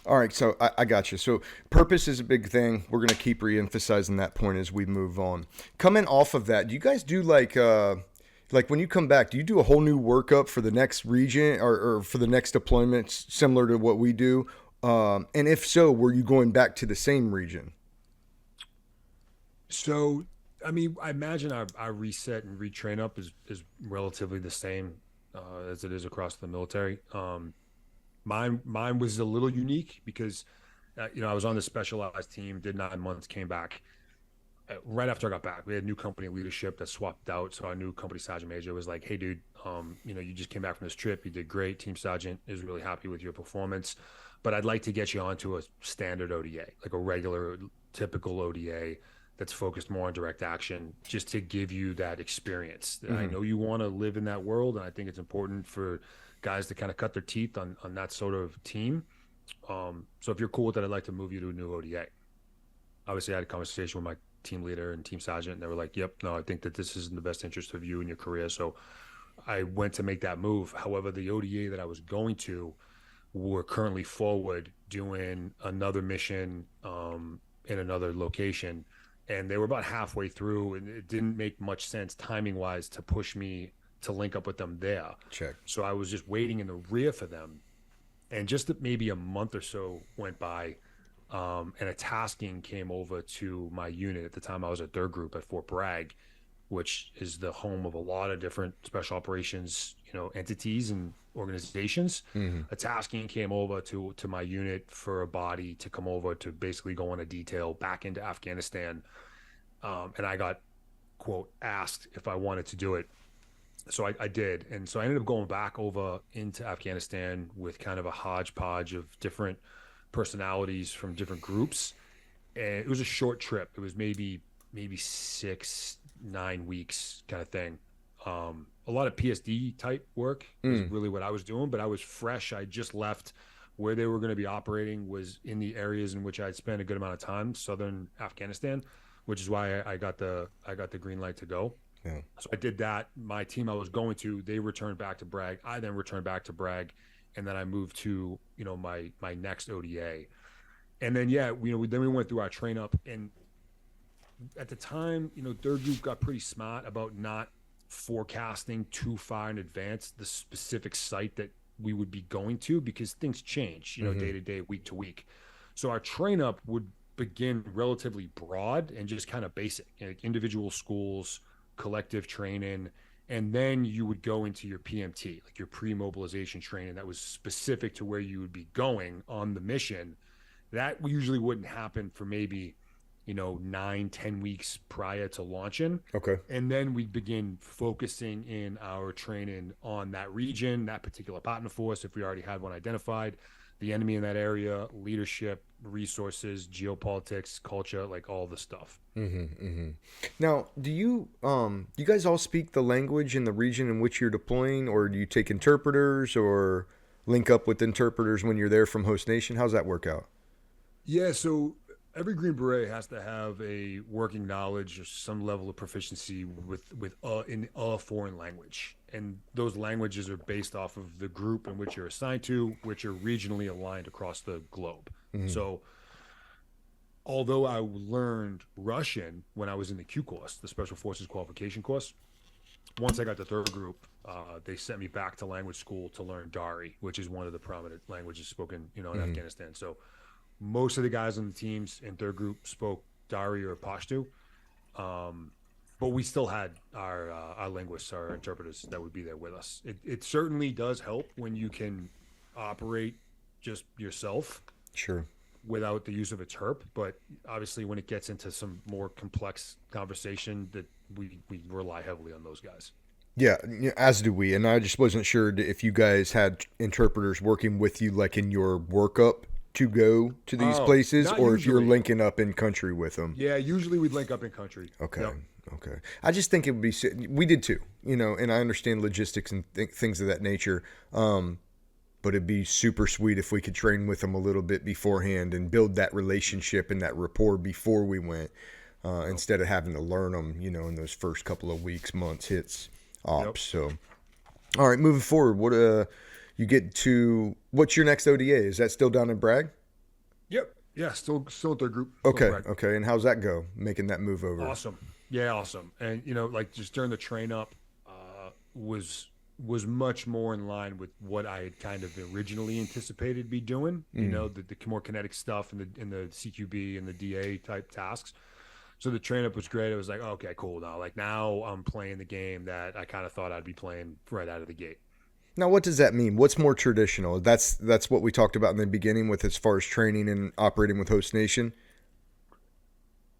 All right. So I got you. So purpose is a big thing. We're going to keep re-emphasizing that point as we move on. Coming off of that, do you guys do like when you come back, do you do a whole new workup for the next region or for the next deployment similar to what we do? And if so, were you going back to the same region? So, I mean, I imagine our reset and retrain up is relatively the same as it is across the military. Mine was a little unique because, I was on the specialized team, did 9 months, came back. Right after I got back, we had new company leadership that swapped out. So our new company sergeant major was like, "Hey, dude, you just came back from this trip. You did great. Team sergeant is really happy with your performance, but I'd like to get you onto a standard ODA, like a regular, typical ODA that's focused more on direct action, just to give you that experience. Mm-hmm. I know you want to live in that world, and I think it's important for guys to kind of cut their teeth on that sort of team. So if you're cool with that, I'd like to move you to a new ODA." Obviously, I had a conversation with my team leader and team sergeant, and they were like, "Yep, no, I think that this is in the best interest of you and your career." So I went to make that move. However, the ODA that I was going to were currently forward doing another mission in another location, and they were about halfway through, and it didn't make much sense timing wise to push me to link up with them there. Check. So I was just waiting in the rear for them, and just maybe a month or so went by. And a tasking came over to my unit. At the time, I was at 3rd Group at Fort Bragg, which is the home of a lot of different special operations, entities and organizations. Mm-hmm. A tasking came over to my unit for a body to come over to basically go on a detail back into Afghanistan. And I got, quote, asked if I wanted to do it. So I did. And so I ended up going back over into Afghanistan with kind of a hodgepodge of different personalities from different groups, and it was a short trip. It was maybe 6-9 weeks kind of thing. A lot of PSD type work is really what I was doing, but I was fresh. I just left where they were going to be operating, was in the areas in which I'd spent a good amount of time, southern Afghanistan, which is why I got the green light to go. Yeah. So I did that. My team I was going to, they returned back to Bragg. I then returned back to Bragg. And then I moved to, my next ODA. And then, we went through our train up. And at the time, 3rd Group got pretty smart about not forecasting too far in advance the specific site that we would be going to, because things change, day to day, week to week. So our train up would begin relatively broad and just kind of basic, like individual schools, collective training, and then you would go into your PMT, like your pre-mobilization training that was specific to where you would be going on the mission. That usually wouldn't happen for maybe 9-10 weeks prior to launching. Okay. And then we begin focusing in our training on that region, that particular partner force, if we already had one identified, the enemy in that area, leadership, resources, geopolitics, culture, like all the stuff. Now, do you guys all speak the language in the region in which you're deploying, or do you take interpreters or link up with interpreters when you're there from host nation? How's that work out? Yeah, so every Green Beret has to have a working knowledge or some level of proficiency in a foreign language, and those languages are based off of the group in which you're assigned to, which are regionally aligned across the globe. So, although I learned Russian when I was in the Q course, the Special Forces Qualification course, once I got to third group, they sent me back to language school to learn Dari, which is one of the prominent languages spoken, in Afghanistan. So most of the guys on the teams in third group spoke Dari or Pashto, but we still had our linguists, our interpreters that would be there with us. It certainly does help when you can operate just yourself, Sure, without the use of a terp. But obviously, when it gets into some more complex conversation, that we rely heavily on those guys. yeah, as do we. And I just wasn't sure if you guys had interpreters working with you, like in your workup to go to these places, or if you're linking up in country with them. Yeah, usually we'd link up in country. Okay. Yep. Okay. I just think it would be, we did too, and I understand logistics and things of that nature. But it'd be super sweet if we could train with them a little bit beforehand and build that relationship and that rapport before we went, instead of having to learn them, in those first couple of weeks, months, hits, ops. Yep. So, all right, moving forward, what's your next ODA? Is that still down in Bragg? Yep. Yeah, still at their group. Okay. Okay. And how's that go, making that move over? Awesome. Yeah, awesome. And, like just during the train up, was much more in line with what I had kind of originally anticipated be doing, the more kinetic stuff and the CQB and the DA type tasks. So the train up was great. It was like, okay, cool. Now I'm playing the game that I kind of thought I'd be playing right out of the gate. Now, what does that mean? What's more traditional? That's what we talked about in the beginning with as far as training and operating with host nation.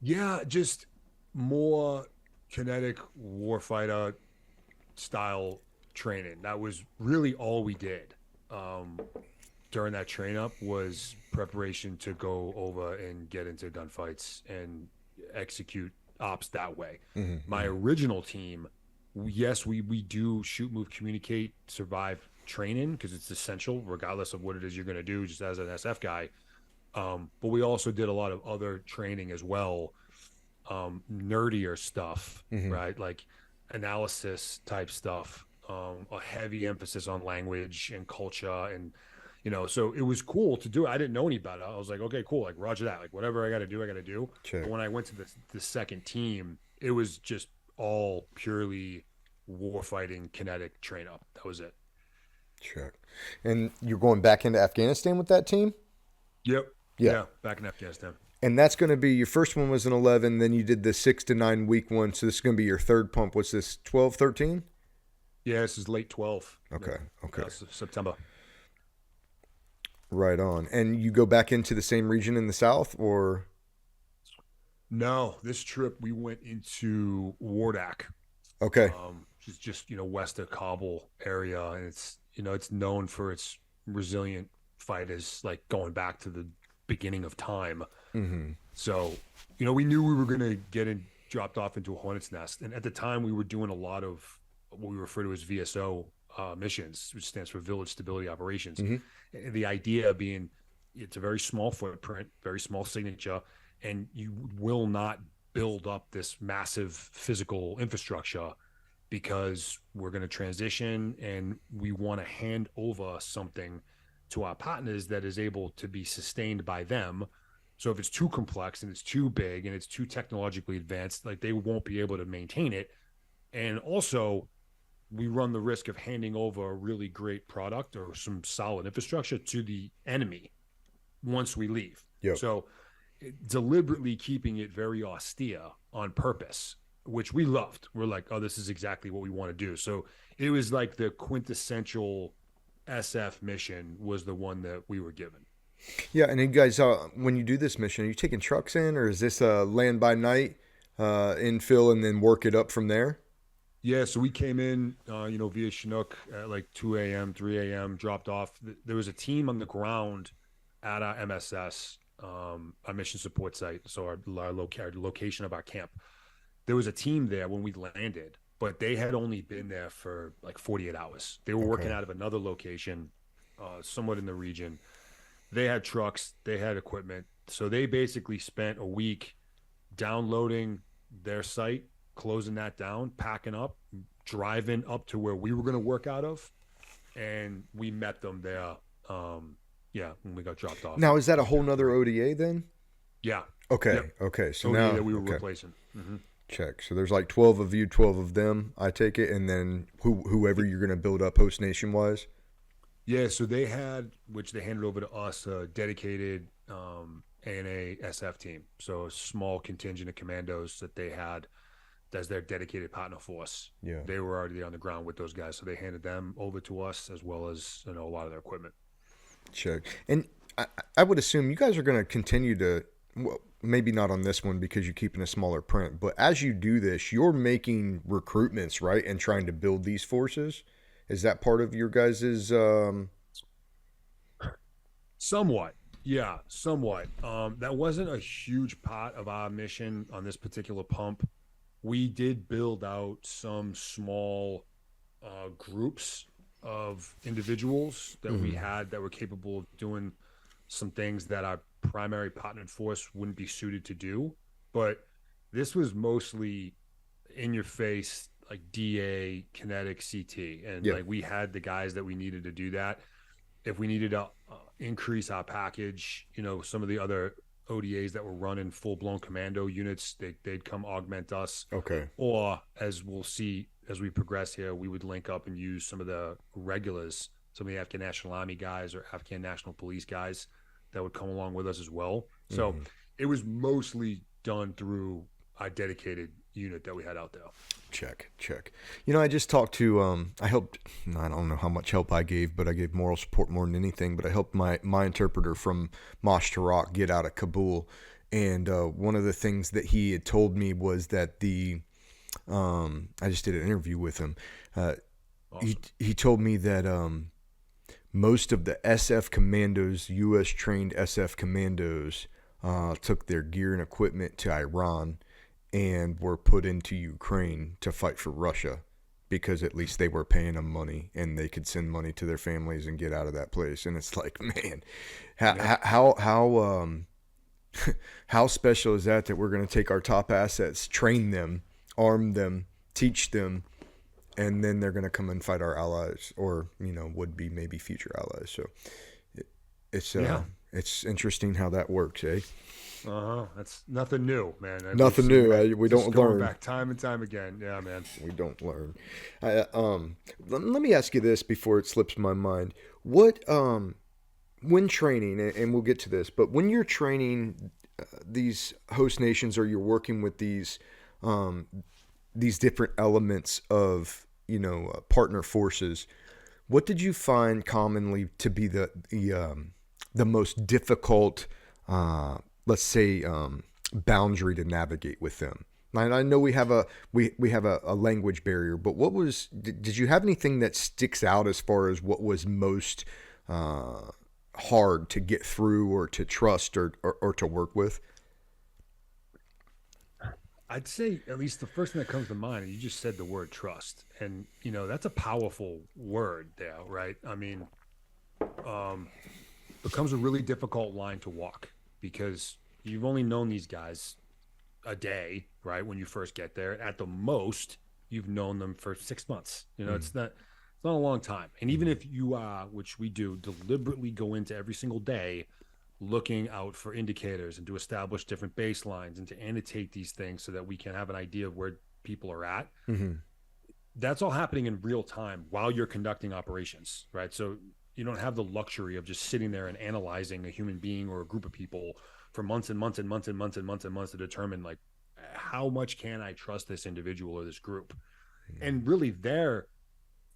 Yeah, just more kinetic warfighter style training. That was really all we did during that train up, was preparation to go over and get into gunfights and execute ops that way. My original team, yes, we do shoot, move, communicate, survive training, because it's essential regardless of what it is you're going to do, just as an SF guy. But we also did a lot of other training as well, nerdier stuff, right? Like analysis type stuff, a heavy emphasis on language and culture, and so it was cool to do it. I didn't know any better. I was like, okay, cool, like roger that, like whatever I got to do. Sure. But when I went to the second team, it was just all purely warfighting kinetic train up. That was it. Check. And you're going back into Afghanistan with that team? Yep. Yeah, back in Afghanistan. And that's going to be, your first one was an 11, then you did the 6 to 9 week one, so this is going to be your third pump. What's this, 12, 13? Yeah, this is late 12. Okay. September. Right on. And you go back into the same region in the south, or? No, this trip we went into Wardak. Okay. Which is just, west of Kabul area, and it's, it's known for its resilient fighters, like going back to the beginning of time. So, we knew we were going to get dropped off into a hornet's nest. And at the time we were doing a lot of what we refer to as VSO missions, which stands for Village Stability Operations. And the idea being, it's a very small footprint, very small signature, and you will not build up this massive physical infrastructure, because we're going to transition and we want to hand over something to our partners that is able to be sustained by them. So if it's too complex and it's too big and it's too technologically advanced, like they won't be able to maintain it. And also, we run the risk of handing over a really great product or some solid infrastructure to the enemy once we leave. Yep. So deliberately keeping it very austere on purpose, which we loved. We're like, oh, this is exactly what we want to do. So it was like the quintessential SF mission was the one that we were given. Yeah, and you guys, when you do this mission, are you taking trucks in, or is this land by night, infill, and then work it up from there? Yeah, so we came in, via Chinook at like 2 a.m., 3 a.m., dropped off. There was a team on the ground at our MSS, our mission support site, so our location of our camp. There was a team there when we landed, but they had only been there for like 48 hours. They were working out of another location, somewhat in the region. They had trucks, they had equipment. So they basically spent a week downloading their site, closing that down, packing up, driving up to where we were going to work out of. And we met them there. When we got dropped off. Now, is that a whole nother ODA then? Yeah. Okay. Yep. Okay. So ODA now that we were replacing. Mm-hmm. Check. So there's like 12 of you, 12 of them, I take it. And then whoever you're going to build up host nation wise. Yeah, so they had, which they handed over to us, a dedicated ANA SF team. So a small contingent of commandos that they had as their dedicated partner force. Yeah. They were already on the ground with those guys. So they handed them over to us as well as, a lot of their equipment. Check. And I would assume you guys are going to continue to, well, maybe not on this one because you're keeping a smaller print, but as you do this, you're making recruitments, right? And trying to build these forces. Is that part of your guys's? Somewhat, yeah, somewhat. That wasn't a huge part of our mission on this particular pump. We did build out some small groups of individuals that we had that were capable of doing some things that our primary partnered force wouldn't be suited to do. But this was mostly in your face, like DA, kinetic, CT, and like we had the guys that we needed to do that. If we needed to increase our package, some of the other ODAs that were running full-blown commando units, they'd come augment us. Okay. Or as we'll see as we progress here, we would link up and use some of the regulars, some of the Afghan National Army guys or Afghan National Police guys that would come along with us as well. So it was mostly done through our dedicated unit that we had out there. Check. I just talked to, I don't know how much help I gave, but I gave moral support more than anything, but I helped my interpreter from Mosh Tarak get out of Kabul. And one of the things that he had told me was that I just did an interview with him. Awesome. He told me that most of the SF commandos, U.S. trained SF commandos, took their gear and equipment to Iran and were put into Ukraine to fight for Russia because at least they were paying them money and they could send money to their families and get out of that place. And it's like, man, how special is that we're going to take our top assets, train them, arm them, teach them, and then they're going to come and fight our allies or, would be maybe future allies. So it's interesting how that works, eh? That's nothing new, man. Nothing new. We don't learn. Back time and time again. Yeah, man. We don't learn. Let me ask you this before it slips my mind. What, when training, and we'll get to this, but when you're training these host nations or you're working with these different elements of, partner forces, what did you find commonly to be the most difficult, let's say, boundary to navigate with them? And I know we have a language barrier, but did you have anything that sticks out as far as what was most hard to get through or to trust or to work with? I'd say at least the first thing that comes to mind, you just said the word trust. And, that's a powerful word there, right? I mean, becomes a really difficult line to walk because you've only known these guys a day, right? When you first get there, at the most, you've known them for 6 months. It's not a long time. And even if you are, which we do, deliberately go into every single day looking out for indicators and to establish different baselines and to annotate these things so that we can have an idea of where people are at. that's all happening in real time while you're conducting operations, right? So you don't have the luxury of just sitting there and analyzing a human being or a group of people for months and months and months and months and months and months to determine like how much can I trust this individual or this group. And really they're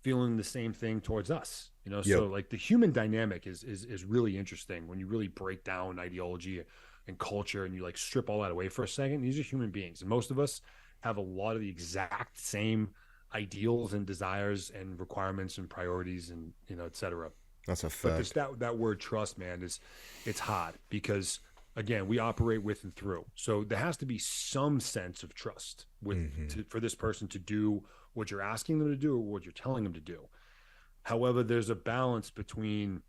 feeling the same thing towards us, you know. Yep. So like the human dynamic is really interesting when you really break down ideology and culture and you like strip all that away for a second. These are human beings, and most of us have a lot of the exact same ideals and desires and requirements and priorities and, you know, et cetera. That's a But this fact. that word trust, man, is it's hard because again, we operate with and through. So there has to be some sense of trust with for this person to do what you're asking them to do or what you're telling them to do. However, there's a balance between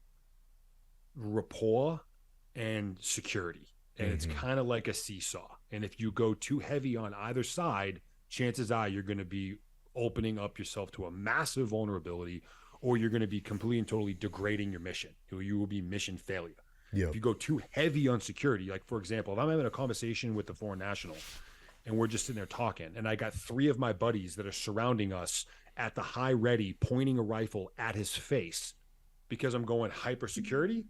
rapport and security. And it's kind of like a seesaw. And if you go too heavy on either side, chances are you're going to be opening up yourself to a massive vulnerability, or you're going to be completely and totally degrading your mission. You will be mission failure. Yep. If you go too heavy on security, like for example, if I'm having a conversation with the foreign national and we're just sitting there talking, and I got 3 of my buddies that are surrounding us at the high ready, pointing a rifle at his face because I'm going hyper security,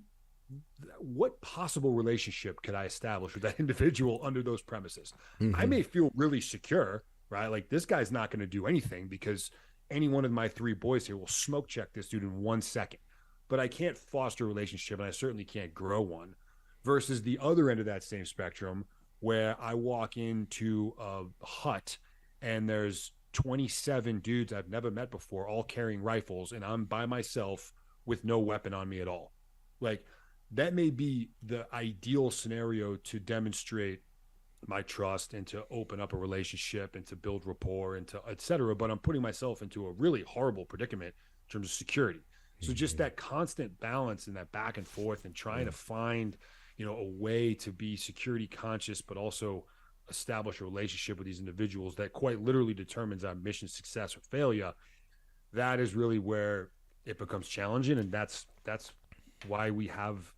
what possible relationship could I establish with that individual under those premises? I may feel really secure, right? Like this guy's not going to do anything because any one of my 3 boys here will smoke check this dude in 1 second. But I can't foster a relationship, and I certainly can't grow one. Versus the other end of that same spectrum, where I walk into a hut and there's 27 dudes I've never met before, all carrying rifles, and I'm by myself with no weapon on me at all. Like that may be the ideal scenario to demonstrate my trust and to open up a relationship and to build rapport and to et cetera. But I'm putting myself into a really horrible predicament in terms of security. So just that constant balance and that back and forth and trying to find, you know, a way to be security conscious, but also establish a relationship with these individuals that quite literally determines our mission success or failure. That is really where it becomes challenging. And that's why we have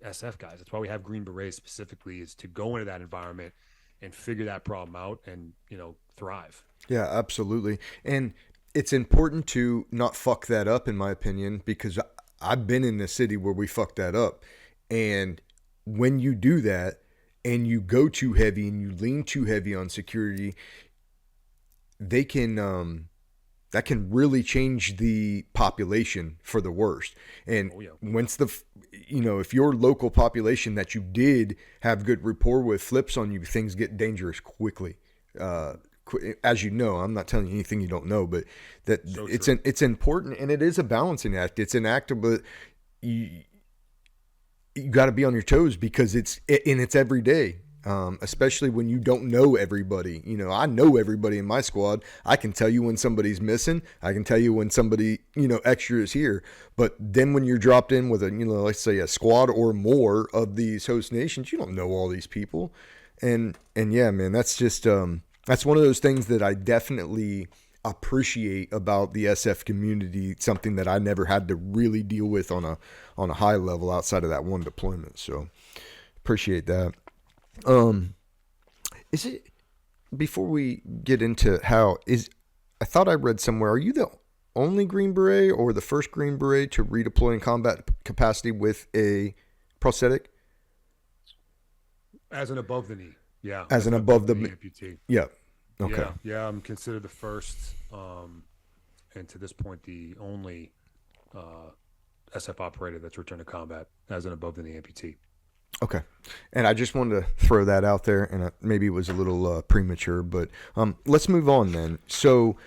SF guys. That's why we have Green Berets specifically, is to go into that environment and figure that problem out and, you know, thrive. Yeah, absolutely. And it's important to not fuck that up, in my opinion, because I've been in the city where we fucked that up. And when you do that and you go too heavy and you lean too heavy on security, they can that can really change the population for the worst. And once if your local population that you did have good rapport with flips on you, things get dangerous quickly. As you know, I'm not telling you anything you don't know, but that so it's important, and it is a balancing act. It's an act, but you got to be on your toes because it's every day. Especially when you don't know everybody. You know, I know everybody in my squad. I can tell you when somebody's missing. I can tell you when somebody, extra is here. But then when you're dropped in with let's say a squad or more of these host nations, you don't know all these people. And yeah, man, that's just, that's one of those things that I definitely appreciate about the SF community, something that I never had to really deal with on a high level outside of that one deployment. So appreciate that. Is it, before we get into I thought I read somewhere, are you the only Green Beret or the first Green Beret to redeploy in combat capacity with a prosthetic? As an above the knee. Yeah. As an above the knee amputee. Yeah. Okay. Yeah. I'm considered the first, and to this point, the only, SF operator that's returned to combat as an above the knee amputee. Okay. And I just wanted to throw that out there, and maybe it was a little premature, but let's move on then. So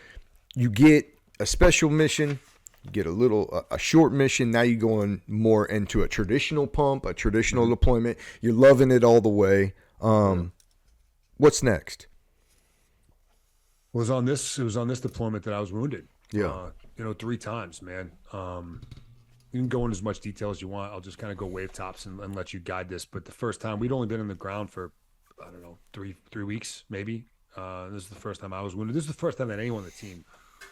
you get a special mission, you get a short mission. Now you're going more into a traditional pump, a traditional deployment. You're loving it all the way. What's next? It was on this deployment that I was wounded. Yeah. 3 times, man. You can go into as much detail as you want. I'll just kind of go wave tops and let you guide this. But the first time, we'd only been in the ground for, I don't know, three weeks, maybe. This is the first time I was wounded. This is the first time that anyone on the team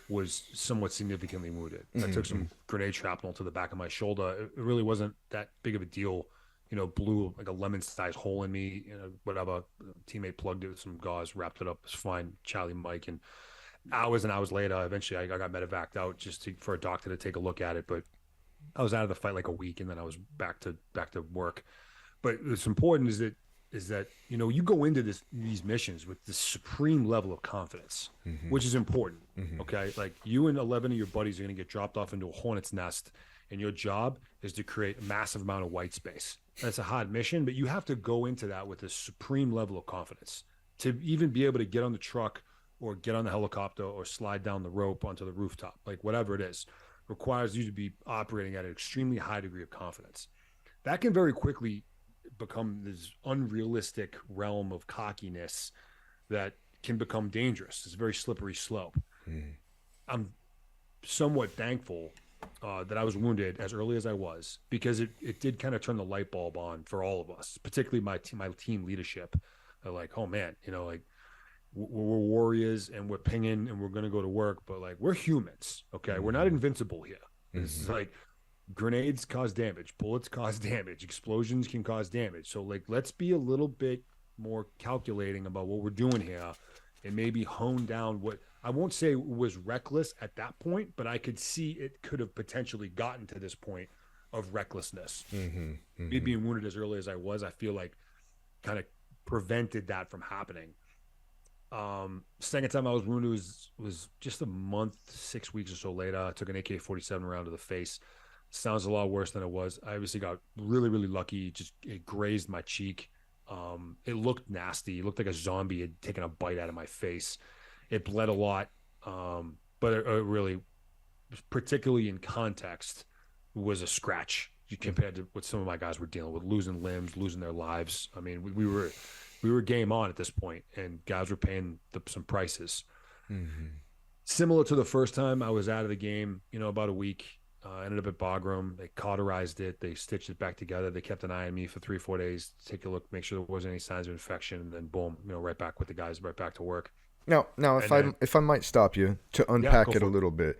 was somewhat significantly wounded. I took some grenade shrapnel to the back of my shoulder. It really wasn't that big of a deal. Blew like a lemon-sized hole in me. Whatever. A teammate plugged it with some gauze, wrapped it up. It was fine. Charlie, Mike, and hours and hours later, eventually I got medevaced out for a doctor to take a look at it. But I was out of the fight like a week, and then I was back to work. But what's important is that you go into these missions with this supreme level of confidence, which is important. Okay, like you and 11 of your buddies are going to get dropped off into a hornet's nest, and your job is to create a massive amount of white space. That's a hard mission, but you have to go into that with a supreme level of confidence to even be able to get on the truck or get on the helicopter or slide down the rope onto the rooftop, like whatever it is, requires you to be operating at an extremely high degree of confidence. That can very quickly become this unrealistic realm of cockiness that can become dangerous. It's a very slippery slope. I'm somewhat thankful that I was wounded as early as I was, because it did kind of turn the light bulb on for all of us, particularly my team leadership. They're like, oh man, like we're warriors and we're pinging and we're going to go to work, but like we're humans. Okay. We're not invincible here. It's like grenades cause damage, bullets cause damage, explosions can cause damage. So like, let's be a little bit more calculating about what we're doing here, and maybe hone down what I won't say was reckless at that point, but I could see it could have potentially gotten to this point of recklessness. Me being wounded as early as I was, I feel like kind of prevented that from happening. Second time I was wounded was just a month, 6 weeks or so later. I took an AK-47 round to the face. Sounds a lot worse than it was. I obviously got really, really lucky. It grazed my cheek. It looked nasty. It looked like a zombie had taken a bite out of my face. It bled a lot. But it really, particularly in context, was a scratch compared to what some of my guys were dealing with, losing limbs, losing their lives. I mean, we were game on at this point, and guys were paying some prices. Similar to the first time I was out of the game, about a week. Ended up at Bagram. They cauterized it. They stitched it back together. They kept an eye on me for 3-4 days to take a look, make sure there wasn't any signs of infection, and then boom, right back with the guys, right back to work. Now, if I might stop you to unpack it a little bit,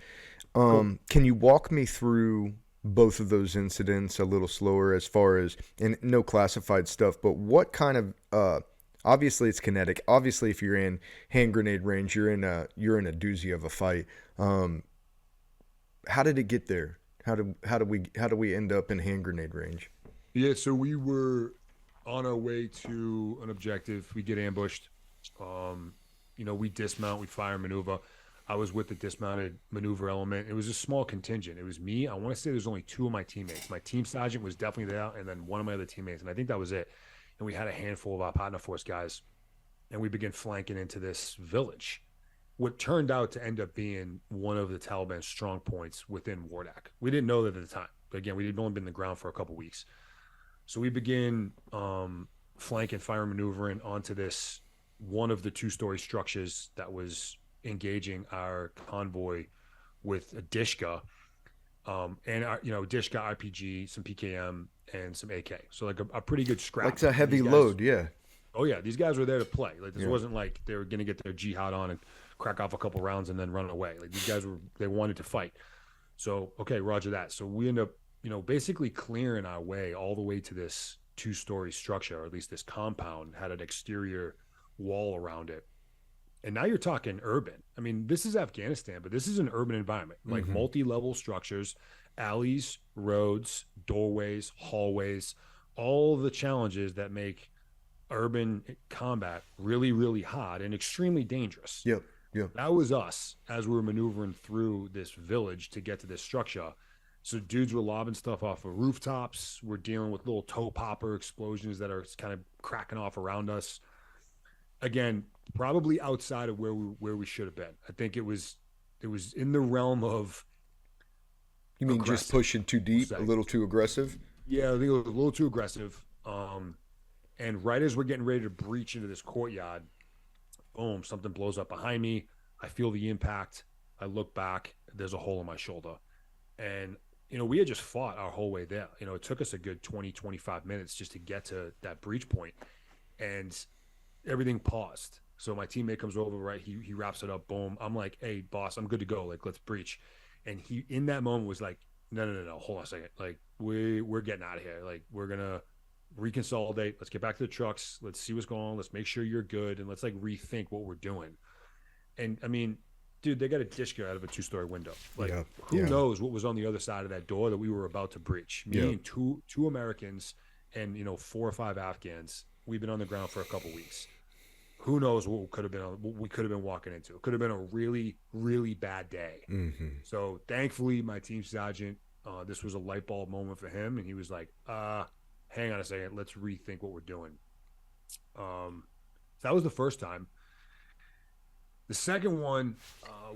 can you walk me through both of those incidents a little slower, as far as, and no classified stuff, but what kind of obviously it's kinetic. Obviously, if you're in hand grenade range, you're in a doozy of a fight. How did it get there? How do we end up in hand grenade range? Yeah, so we were on our way to an objective. We get ambushed. We dismount, we fire maneuver. I was with the dismounted maneuver element. It was a small contingent. It was me. I want to say there's only 2 of my teammates. My team sergeant was definitely there, and then one of my other teammates, and I think that was it. And we had a handful of our partner force guys, and we began flanking into this village. What turned out to end up being one of the Taliban's strong points within Wardak. We didn't know that at the time. But again, we'd only been in the ground for a couple weeks. So we begin flanking, fire maneuvering onto this one of the 2-story structures that was engaging our convoy with a Dishka, and our, Dishka RPG, some PKM, and some AK. So like a pretty good scrap. Like a heavy load, yeah. Oh yeah, these guys were there to play. Like this wasn't like they were gonna get their jihad on and crack off a couple rounds and then run away. Like these guys they wanted to fight. So okay, roger that. So we end up, basically clearing our way all the way to this 2-story structure, or at least this compound had an exterior wall around it. And now you're talking urban. I mean, this is Afghanistan, but this is an urban environment, like multi-level structures, alleys, roads, doorways, hallways, all the challenges that make urban combat really, really hard and extremely dangerous. Yep. That was us as we were maneuvering through this village to get to this structure. So dudes were lobbing stuff off of rooftops. We're dealing with little toe popper explosions that are kind of cracking off around us. Again, probably outside of where we should have been. I think it was in the realm of. You mean aggressive. Just pushing too deep, a little too aggressive? Yeah, I think it was a little too aggressive. And right as we're getting ready to breach into this courtyard, boom, something blows up behind me. I feel the impact. I look back. There's a hole in my shoulder. And, we had just fought our whole way there. It took us a good 20, 25 minutes just to get to that breach point. And everything paused. So my teammate comes over, right? He wraps it up. Boom. I'm like, hey, boss, I'm good to go. Like, let's breach. And he, in that moment, was like, no. Hold on a second. Like, we're getting out of here. Like, we're going to reconsolidate. Let's get back to the trucks. Let's see what's going on. Let's make sure you're good. And let's like rethink what we're doing. And I mean, dude, they got a dish out of a 2-story window. Like, Yeah. who knows what was on the other side of that door that we were about to breach? Me Yeah. and two Americans and 4 or 5 Afghans. We've been on the ground for a couple weeks. Who knows what we could have been walking into? It could have been a really, really bad day. Mm-hmm. So thankfully, my team sergeant, this was a light bulb moment for him, and he was like, "Hang on a second, let's rethink what we're doing." So that was the first time. The second one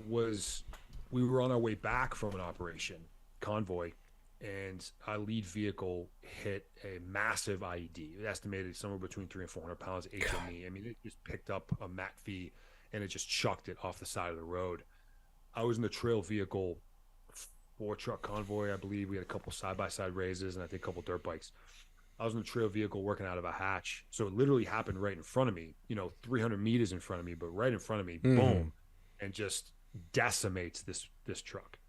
was we were on our way back from an operation convoy, and our lead vehicle hit a massive IED. It estimated somewhere between 300 and 400 pounds HME. I mean, it just picked up a MACV and it just chucked it off the side of the road. I was in the trail vehicle, 4-truck convoy, I believe. We had a couple side-by-side raises and I think a couple dirt bikes. I was in the trail vehicle working out of a hatch. So it literally happened right in front of me, 300 meters in front of me, but right in front of me, boom, and just decimates this truck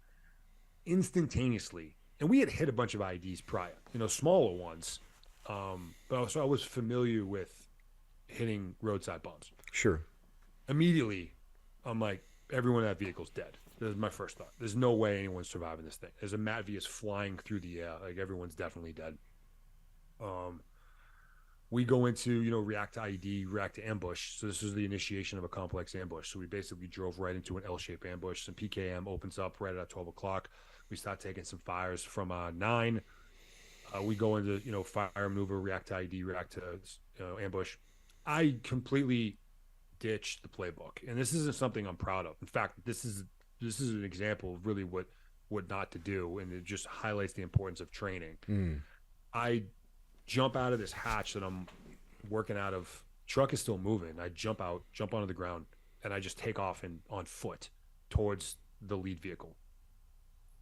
instantaneously. And we had hit a bunch of IEDs prior, smaller ones. But so I was familiar with hitting roadside bombs. Sure. Immediately, I'm like, everyone in that vehicle's dead. This is my first thought. There's no way anyone's surviving this thing. There's a MACV is flying through the air. Like, everyone's definitely dead. We go into, react to IED, react to ambush. So this is the initiation of a complex ambush. So we basically drove right into an L-shaped ambush. Some PKM opens up right at 12 o'clock. We start taking some fires from 9. We go into, fire maneuver, react to IED, react to ambush. I completely ditched the playbook. And this isn't something I'm proud of. In fact, this is an example of really what not to do. And it just highlights the importance of training. I jump out of this hatch that I'm working out of. Truck is still moving. I jump onto the ground, and I just take off on foot towards the lead vehicle.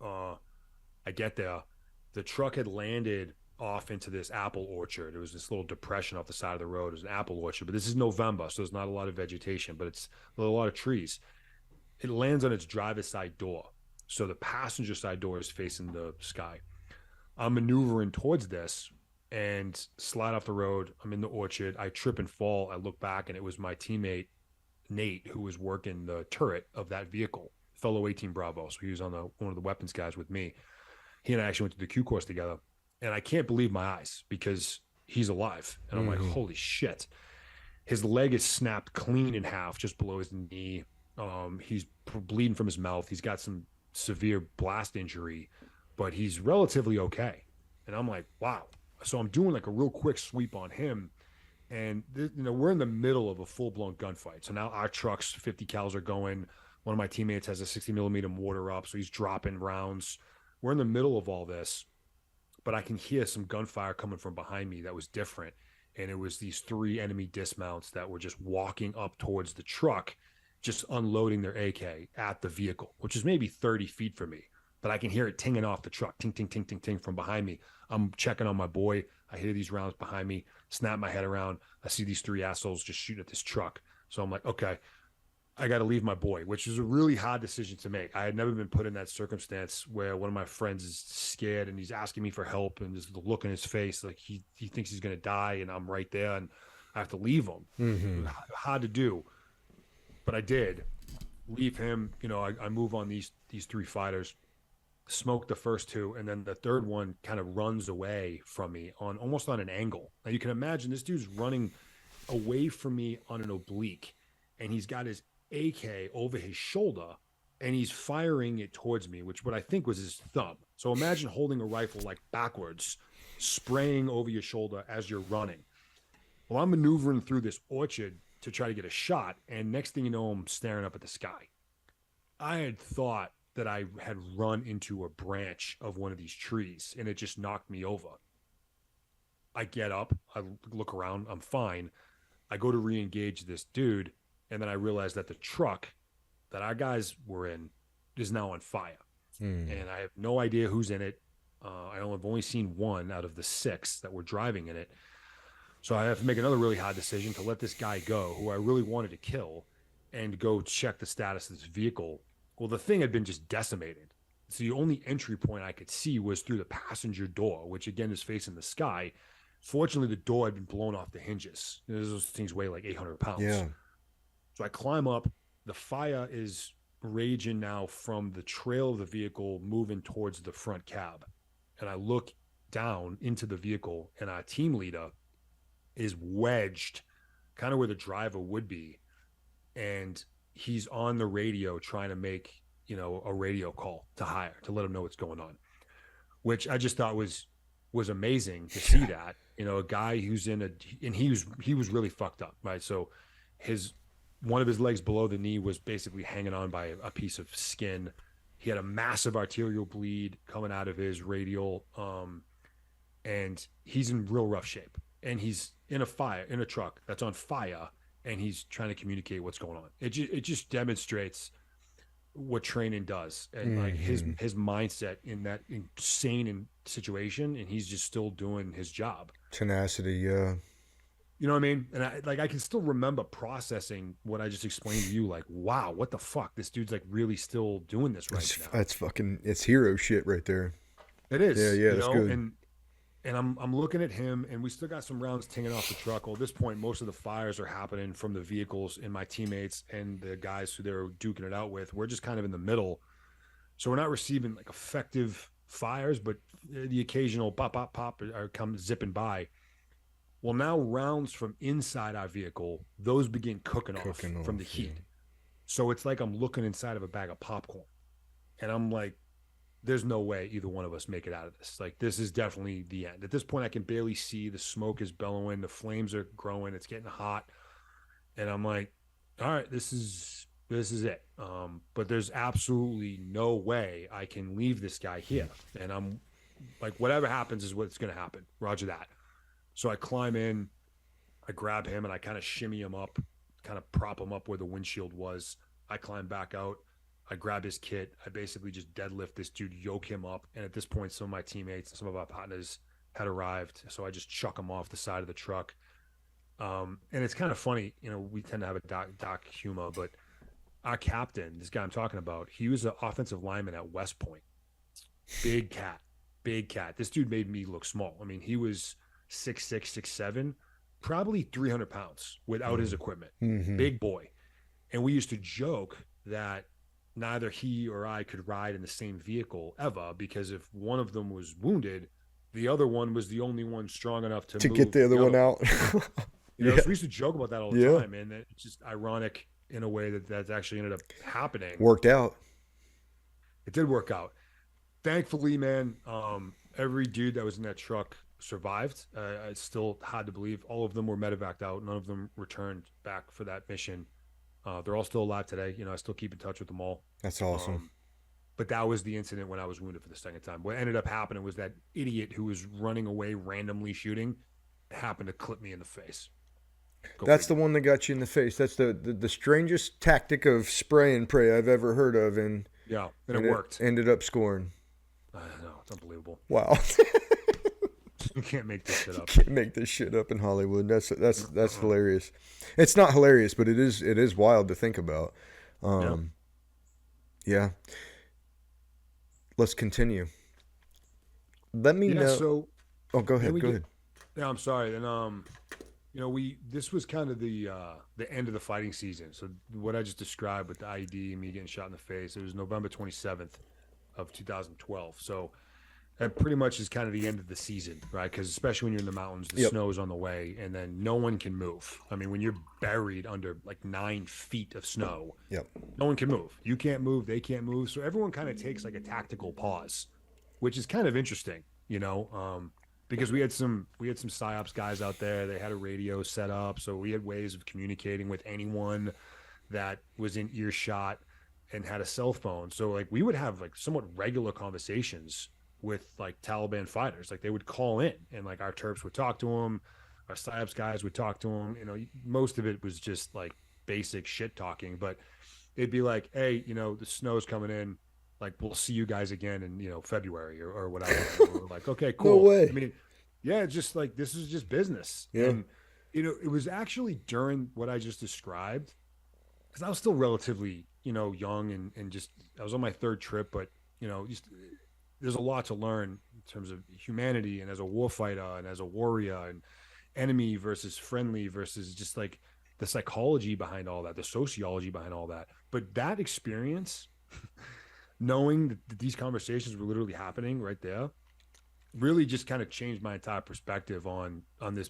I get there. The truck had landed off into this apple orchard. It was this little depression off the side of the road. It was an apple orchard, but this is November, so there's not a lot of vegetation, but it's a lot of trees. It lands on its driver's side door. So the passenger side door is facing the sky. I'm maneuvering towards this and slide off the road. I'm in the orchard. I trip and fall. I look back, and it was my teammate, Nate, who was working the turret of that vehicle, fellow 18 Bravo. So he was on one of the weapons guys with me. He and I actually went to the Q course together. And I can't believe my eyes because he's alive. And I'm like, holy shit. His leg is snapped clean in half just below his knee. He's bleeding from his mouth. He's got some severe blast injury, but he's relatively okay. And I'm like, wow. So I'm doing like a real quick sweep on him. And, we're in the middle of a full-blown gunfight. So now our trucks, 50 cals are going. One of my teammates has a 60 millimeter mortar up, so he's dropping rounds. We're in the middle of all this, but I can hear some gunfire coming from behind me that was different. And it was these 3 enemy dismounts that were just walking up towards the truck, just unloading their AK at the vehicle, which is maybe 30 feet from me. But I can hear it tinging off the truck, ting, ting, ting, ting, ting from behind me. I'm checking on my boy. I hear these rounds behind me, snap my head around. I see these 3 assholes just shooting at this truck. So I'm like, okay, I got to leave my boy, which is a really hard decision to make. I had never been put in that circumstance where one of my friends is scared and he's asking me for help, and there's the look in his face like he thinks he's going to die, and I'm right there and I have to leave him. It was hard to do, but I did leave him. I move on these 3 fighters, smoke the first 2, and then the third one kind of runs away from me almost on an angle. Now you can imagine this dude's running away from me on an oblique, and he's got his AK over his shoulder, and he's firing it towards me, which what I think was his thumb. So imagine holding a rifle like backwards, spraying over your shoulder as you're running. Well, I'm maneuvering through this orchard to try to get a shot, and next thing you know, I'm staring up at the sky. I had thought that I had run into a branch of one of these trees, and it just knocked me over. I get up, I look around, I'm fine. I go to re-engage this dude, and then I realize that the truck that our guys were in is now on fire. And I have no idea who's in it. I've only seen 1 out of the 6 that were driving in it. So I have to make another really hard decision to let this guy go, who I really wanted to kill, and go check the status of this vehicle. Well, the thing had been just decimated. So the only entry point I could see was through the passenger door, which again is facing the sky. Fortunately, the door had been blown off the hinges. Those things weigh like 800 pounds. Yeah. So I climb up. The fire is raging now from the trail of the vehicle moving towards the front cab. And I look down into the vehicle, and our team leader is wedged kind of where the driver would be. And he's on the radio trying to make, a radio call to hire to let him know what's going on, which I just thought was amazing to see that, a guy who's and he was really fucked up, right? So one of his legs below the knee was basically hanging on by a piece of skin. He had a massive arterial bleed coming out of his radial, and he's in real rough shape. And he's in a truck that's on fire, and he's trying to communicate what's going on. It just demonstrates what training does, and like his mindset in that insane situation, and he's just still doing his job. Tenacity, yeah. You know what I mean? And I can still remember processing what I just explained to you. Like, wow, what the fuck? This dude's like really still doing this right now. That's it's hero shit right there. It is. Yeah, that's good. And I'm looking at him, and we still got some rounds tinging off the truck. Well, at this point, most of the fires are happening from the vehicles, and my teammates and the guys who they're duking it out with, we're just kind of in the middle. So we're not receiving like effective fires, but the occasional pop, pop, pop are come zipping by. Well, now rounds from inside our vehicle, those begin cooking off from the heat. Yeah. So it's like I'm looking inside of a bag of popcorn, and I'm like, there's no way either one of us make it out of this. Like, this is definitely the end. At this point, I can barely see. The smoke is bellowing. The flames are growing. It's getting hot. And I'm like, all right, this is it. But there's absolutely no way I can leave this guy here. And I'm like, whatever happens is what's going to happen. Roger that. So I climb in, I grab him, and I kind of shimmy him up, kind of prop him up where the windshield was. I climb back out. I grab his kit. I basically just deadlift this dude, yoke him up. And at this point, some of my teammates and some of our partners had arrived. So I just chuck him off the side of the truck. And it's kind of funny, we tend to have a dark humor, but our captain, this guy I'm talking about, he was an offensive lineman at West Point. Big cat. This dude made me look small. I mean, he was 6'6", 6'7", probably 300 pounds without his equipment. Big boy. And we used to joke that neither he or I could ride in the same vehicle ever, because if one of them was wounded, the other one was the only one strong enough to move get the other one out. So we used to joke about that all the time, and it's just ironic in a way that actually ended up happening. Worked out. It did work out. Thankfully, man, every dude that was in that truck survived. It's still hard to believe. All of them were medevaced out. None of them returned back for that mission. They're all still alive today. I still keep in touch with them all. That's awesome. But that was the incident when I was wounded for the second time. What ended up happening was that idiot who was running away randomly shooting happened to clip me in the face. That's the one that got you in the face. That's the strangest tactic of spray and pray I've ever heard of. And it worked. Ended up scoring. I know. It's unbelievable. Wow. You can't make this shit up. You can't make this shit up in Hollywood. That's hilarious. It's not hilarious, but it is wild to think about. Yeah. Let's continue. Let me know. So, go ahead. Go ahead. Yeah, I'm sorry. And this was kind of the end of the fighting season. So what I just described with the IED and me getting shot in the face, it was November 27th of 2012. So that pretty much is kind of the end of the season, right? Because especially when you're in the mountains, the snow is on the way, and then no one can move. I mean, when you're buried under like 9 feet of snow, no one can move. You can't move. They can't move. So everyone kind of takes like a tactical pause, which is kind of interesting, because we had some PSYOPs guys out there. They had a radio set up, so we had ways of communicating with anyone that was in earshot and had a cell phone. So like we would have like somewhat regular conversations with like Taliban fighters. Like they would call in, and like our Terps would talk to them, our PSYOPs guys would talk to them. Most of it was just like basic shit talking, but it'd be like, hey, the snow's coming in, like we'll see you guys again in February or whatever. And we're like, okay, cool. No way. I mean, just like this is just business. And it was actually during what I just described, because I was still relatively young and just I was on my 3rd trip, but just there's a lot to learn in terms of humanity and as a warfighter and as a warrior and enemy versus friendly versus just like the psychology behind all that, the sociology behind all that. But that experience, knowing that these conversations were literally happening right there, really just kind of changed my entire perspective on this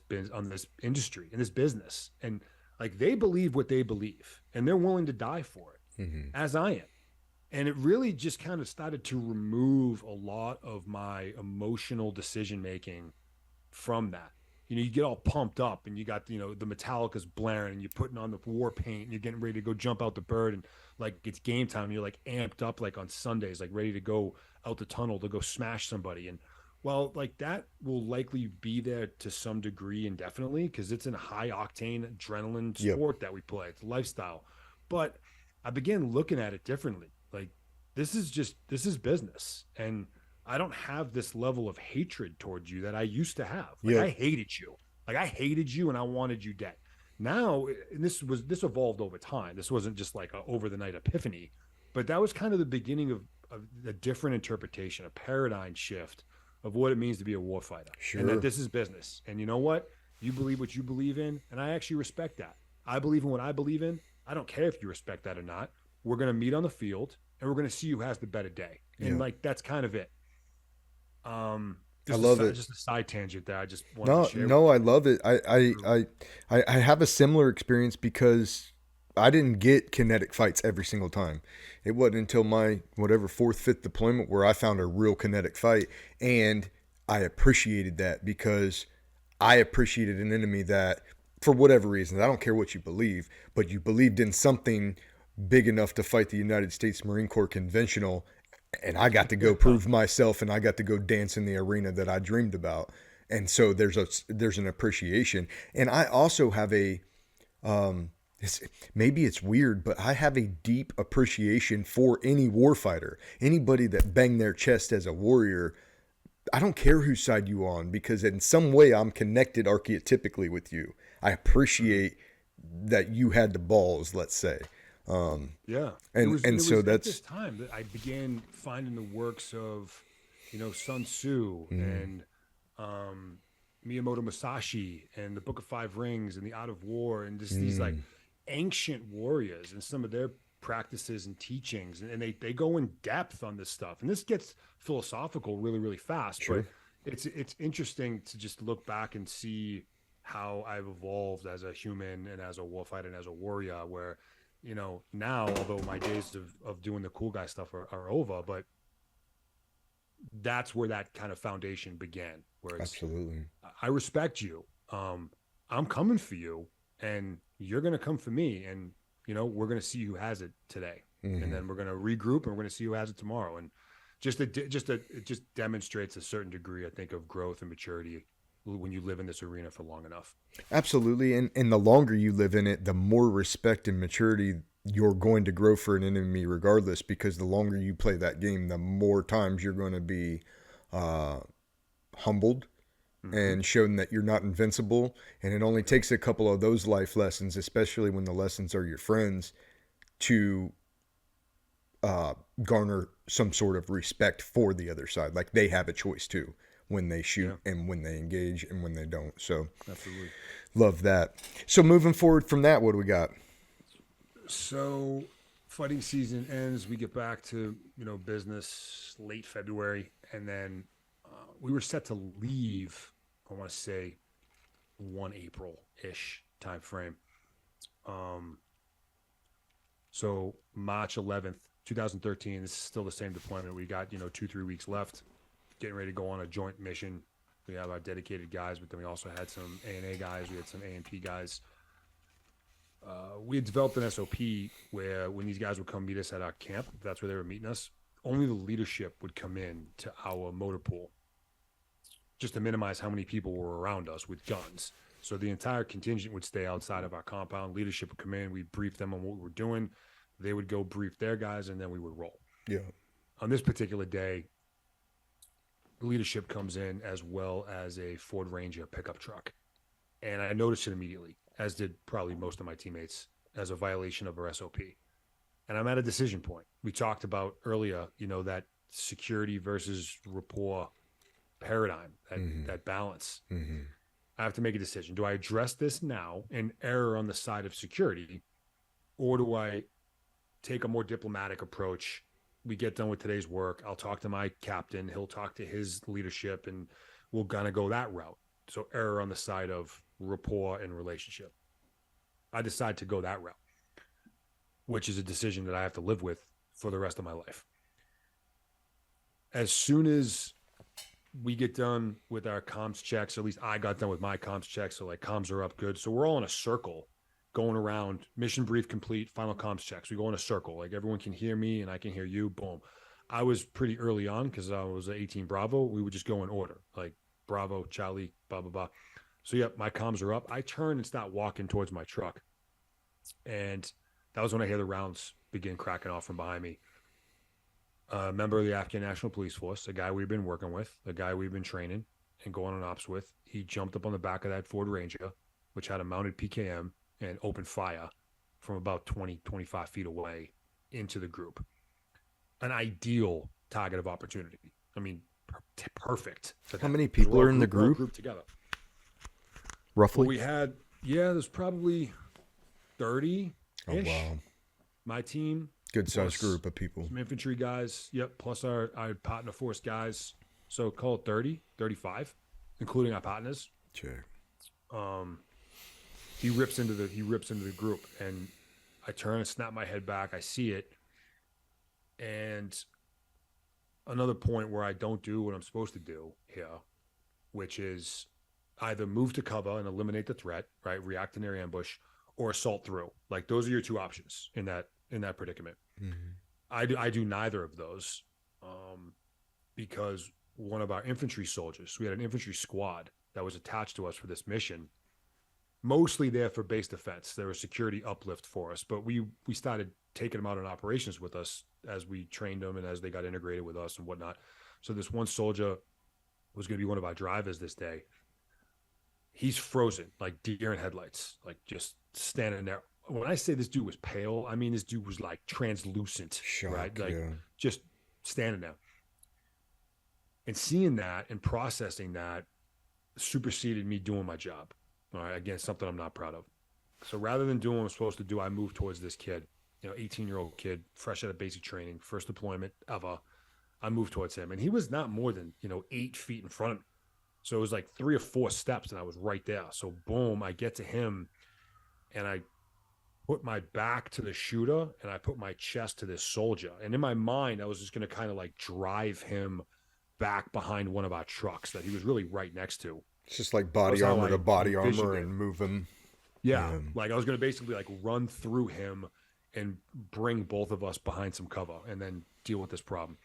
industry and this business. And like, they believe what they believe, and they're willing to die for it, as I am. And it really just kind of started to remove a lot of my emotional decision making from that. You get all pumped up, and you got, the Metallica's blaring, and you're putting on the war paint, and you're getting ready to go jump out the bird, and like, it's game time, and you're like amped up, like on Sundays, like ready to go out the tunnel to go smash somebody. And well, like, that will likely be there to some degree indefinitely, because it's in a high octane adrenaline sport that we play. It's a lifestyle. But I began looking at it differently. Like, this is business. And I don't have this level of hatred towards you that I used to have. Like, I hated you. Like, I hated you and I wanted you dead. Now, and this evolved over time. This wasn't just like a over the night epiphany, but that was kind of the beginning of a different interpretation, a paradigm shift of what it means to be a warfighter. Sure. And that this is business. And you know what? You believe what you believe in, and I actually respect that. I believe in what I believe in. I don't care if you respect that or not. We're going to meet on the field, and we're going to see who has the better day. And like, that's kind of it. I love it. Just a side tangent that I just wanted to share. No, I love it. I have a similar experience, because I didn't get kinetic fights every single time. It wasn't until my fourth, fifth deployment where I found a real kinetic fight, and I appreciated that, because I appreciated an enemy that, for whatever reason, I don't care what you believe, but you believed in something big enough to fight the United States Marine Corps conventional, and I got to go prove myself, and I got to go dance in the arena that I dreamed about. And so there's an appreciation. And I also have maybe it's weird, but I have a deep appreciation for any warfighter, anybody that banged their chest as a warrior. I don't care whose side you on, because in some way I'm connected archetypically with you. I appreciate that you had the balls, let's say. And so that's this time that I began finding the works of, Sun Tzu and Miyamoto Musashi and the Book of Five Rings and the Art of War, and just these like ancient warriors and some of their practices and teachings, and they go in depth on this stuff. And this gets philosophical really, really fast. Sure. But it's interesting to just look back and see how I've evolved as a human and as a warfighter and as a warrior, where, now, although my days of doing the cool guy stuff are over, but that's where that kind of foundation began. Whereas absolutely, I respect you. I'm coming for you, and you're going to come for me. And, we're going to see who has it today. And then we're going to regroup, and we're going to see who has it tomorrow. And it just demonstrates a certain degree, I think, of growth and maturity when you live in this arena for long enough. Absolutely. And the longer you live in it, the more respect and maturity you're going to grow for an enemy regardless, because the longer you play that game, the more times you're going to be humbled and shown that you're not invincible. And it only takes a couple of those life lessons, especially when the lessons are your friends, to garner some sort of respect for the other side. Like, they have a choice too, when they shoot and when they engage and when they don't. So absolutely love that. So moving forward from that, what do we got? So fighting season ends. We get back to, business late February. And then we were set to leave, I want to say 1 April-ish time frame. So March 11th, 2013, this is still the same deployment. We got, 2-3 weeks left, getting ready to go on a joint mission. We have our dedicated guys, but then we also had some A&A guys. We had some A&P guys. We had developed an SOP where when these guys would come meet us at our camp, if that's where they were meeting us, only the leadership would come in to our motor pool, just to minimize how many people were around us with guns. So the entire contingent would stay outside of our compound. Leadership would come in. We'd brief them on what we were doing. They would go brief their guys, and then we would roll. Yeah. On this particular day, leadership comes in as well as a Ford Ranger pickup truck. And I noticed it immediately, as did probably most of my teammates, as a violation of our SOP. And I'm at a decision point. We talked about earlier, that security versus rapport paradigm, that balance. I have to make a decision. Do I address this now and err on the side of security, or do I take a more diplomatic approach? We get done with today's work. I'll talk to my captain. He'll talk to his leadership, and we'll kind of go that route. So err on the side of rapport and relationship. I decide to go that route, which is a decision that I have to live with for the rest of my life. As soon as we get done with our comms checks, at least I got done with my comms checks, so like comms are up good. So we're all in a circle going around, mission brief complete, final comms checks. We go in a circle, like everyone can hear me and I can hear you. Boom. I was pretty early on because I was 18 Bravo. We would just go in order, like Bravo, Charlie, blah, blah, blah. So yeah, my comms are up. I turn and start walking towards my truck. And that was when I hear the rounds begin cracking off from behind me. A member of the Afghan National Police Force, a guy we've been working with, a guy we've been training and going on ops with, he jumped up on the back of that Ford Ranger, which had a mounted PKM, and opened fire from about 20, 25 feet away into the group. An ideal target of opportunity. I mean, perfect. How many people are in the group? Group together. Roughly? Well, we had, there's probably 30-ish. Oh, wow. My team. Good sized group of people. Some infantry guys. Yep. Plus our partner force guys. So call it 30, 35, including our partners. Check. He rips into the group, and I turn and snap my head back. I see it. And another point where I don't do what I'm supposed to do here, which is either move to cover and eliminate the threat, right? React to an air ambush, or assault through. Like those are your two options in that predicament. Mm-hmm. I do neither of those because one of our infantry soldiers, we had an infantry squad that was attached to us for this mission, mostly there for base defense. There was security uplift for us, but we started taking them out on operations with us as we trained them and as they got integrated with us and whatnot. So this one soldier was going to be one of our drivers this day. He's frozen, like deer in headlights, like just standing there. When I say this dude was pale, I mean this dude was like translucent, right? Like just standing there. And seeing that and processing that superseded me doing my job. All right, again, something I'm not proud of. So rather than doing what I'm supposed to do, I moved towards this kid, 18-year-old kid, fresh out of basic training, first deployment ever. I moved towards him, and he was not more than 8 feet in front of me. So it was like 3 or 4 steps, and I was right there. So boom, I get to him, and I put my back to the shooter, and I put my chest to this soldier. And in my mind, I was just going to kind of like drive him back behind one of our trucks that he was really right next to. It's just like body armor to body armor and move him. Yeah, like I was going to basically like run through him and bring both of us behind some cover and then deal with this problem.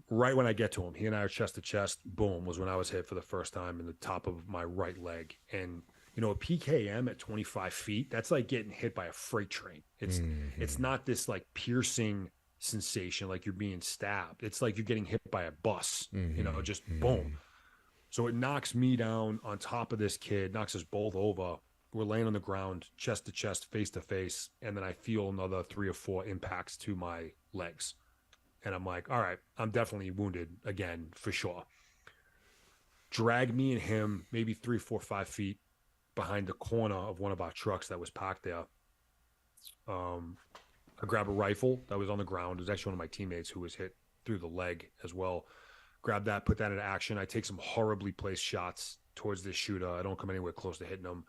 Right when I get to him, he and I are chest to chest. Boom, was when I was hit for the first time in the top of my right leg. And a PKM at 25 feet, that's like getting hit by a freight train. It's not this like piercing sensation like you're being stabbed. It's like you're getting hit by a bus, just boom. So it knocks me down on top of this kid, knocks us both over. We're laying on the ground, chest to chest, face to face. And then I feel another 3 or 4 impacts to my legs. And I'm like, all right, I'm definitely wounded again, for sure. Drag me and him maybe 3, 4, 5 feet behind the corner of one of our trucks that was parked there. I grab a rifle that was on the ground. It was actually one of my teammates who was hit through the leg as well. Grab that, put that into action. I take some horribly placed shots towards this shooter. I don't come anywhere close to hitting him.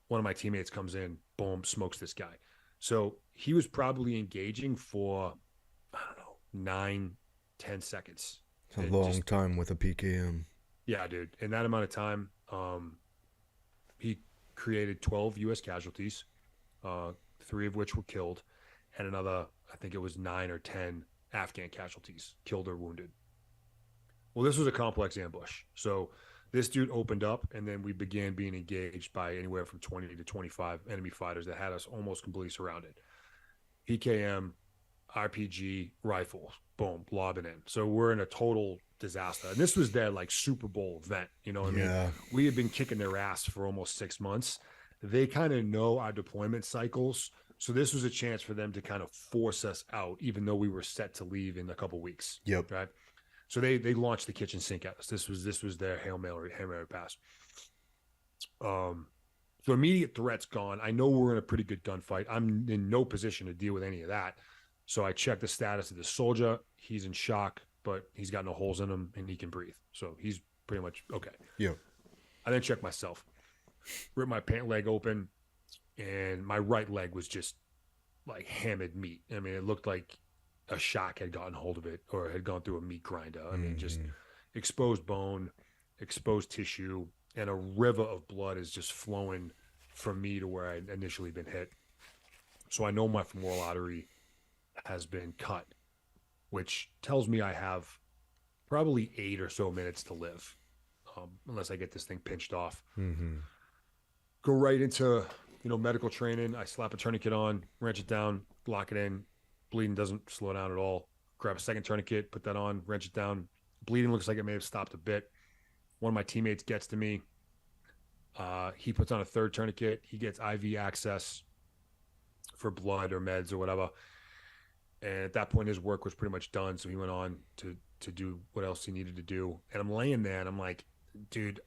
One of my teammates comes in, boom, smokes this guy. So he was probably engaging for, 9-10 seconds. It's a long time with a PKM. Yeah, dude. In that amount of time, he created 12 U.S. casualties, 3 of which were killed, and another, I think it was 9 or 10 Afghan casualties, killed or wounded. Well, this was a complex ambush. So this dude opened up, and then we began being engaged by anywhere from 20 to 25 enemy fighters that had us almost completely surrounded. PKM, RPG, rifle, boom, lobbing in. So we're in a total disaster. And this was their like Super Bowl event. You know what I mean? We had been kicking their ass for almost 6 months. They kind of know our deployment cycles. So this was a chance for them to kind of force us out, even though we were set to leave in a couple weeks. Yep. Right. So they launched the kitchen sink at us. This was their Hail Mary pass. So immediate threat's gone. I know we're in a pretty good gunfight. I'm in no position to deal with any of that. So I checked the status of the soldier. He's in shock, but he's got no holes in him and he can breathe. So he's pretty much okay. Yeah. I then checked myself, ripped my pant leg open, and my right leg was just like hammered meat. I mean, it looked like a shark had gotten hold of it or had gone through a meat grinder. I mean, just exposed bone, exposed tissue, and a river of blood is just flowing from me to where I'd initially been hit. So I know my femoral artery has been cut, which tells me I have probably 8 or so minutes to live, unless I get this thing pinched off. Go right into, medical training. I slap a tourniquet on, wrench it down, lock it in. Bleeding doesn't slow down at all. Grab a second tourniquet, put that on, wrench it down. Bleeding looks like it may have stopped a bit. One of my teammates gets to me. He puts on a third tourniquet. He gets IV access for blood or meds or whatever. And at that point, his work was pretty much done. So he went on to do what else he needed to do. And I'm laying there and I'm like, dude,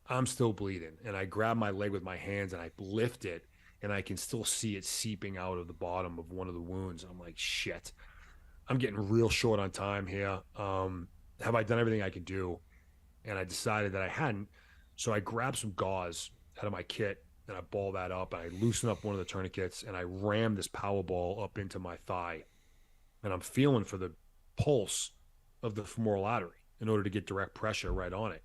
I'm still bleeding. And I grab my leg with my hands and I lift it and I can still see it seeping out of the bottom of one of the wounds. I'm like, shit, I'm getting real short on time here. Have I done everything I can do? And I decided that I hadn't. So I grabbed some gauze out of my kit and I ball that up and I loosen up one of the tourniquets and I ram this power ball up into my thigh. And I'm feeling for the pulse of the femoral artery in order to get direct pressure right on it.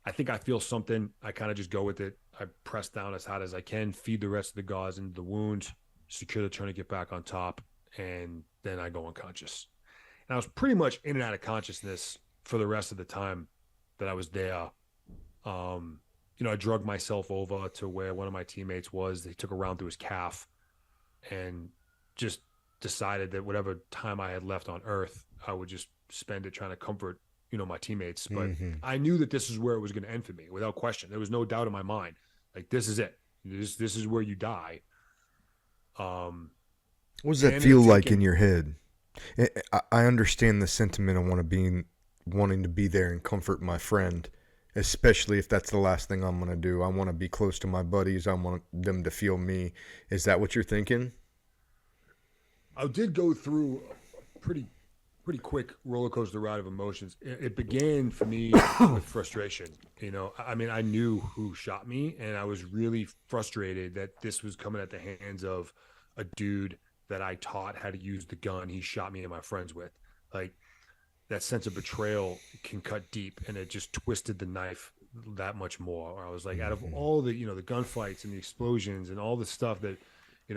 I think I feel something. I kind of just go with it. I press down as hard as I can, feed the rest of the gauze into the wound, secure the tourniquet back on top, and then I go unconscious. And I was pretty much in and out of consciousness for the rest of the time that I was there. I drugged myself over to where one of my teammates was. They took a round through his calf and just decided that whatever time I had left on Earth, I would just spend it trying to comfort, my teammates. But I knew that this is where it was going to end for me without question. There was no doubt in my mind. Like, this is it. This is where you die. What does that feel like in your head? I understand the sentiment of wanting to be there and comfort my friend, especially if that's the last thing I'm going to do. I want to be close to my buddies. I want them to feel me. Is that what you're thinking? I did go through a pretty quick roller coaster ride of emotions. It began for me with frustration. I mean, I knew who shot me, and I was really frustrated that this was coming at the hands of a dude that I taught how to use the gun he shot me and my friends with. Like, that sense of betrayal can cut deep, and it just twisted the knife that much more. I was like, out of all the, the gunfights and the explosions and all the stuff that,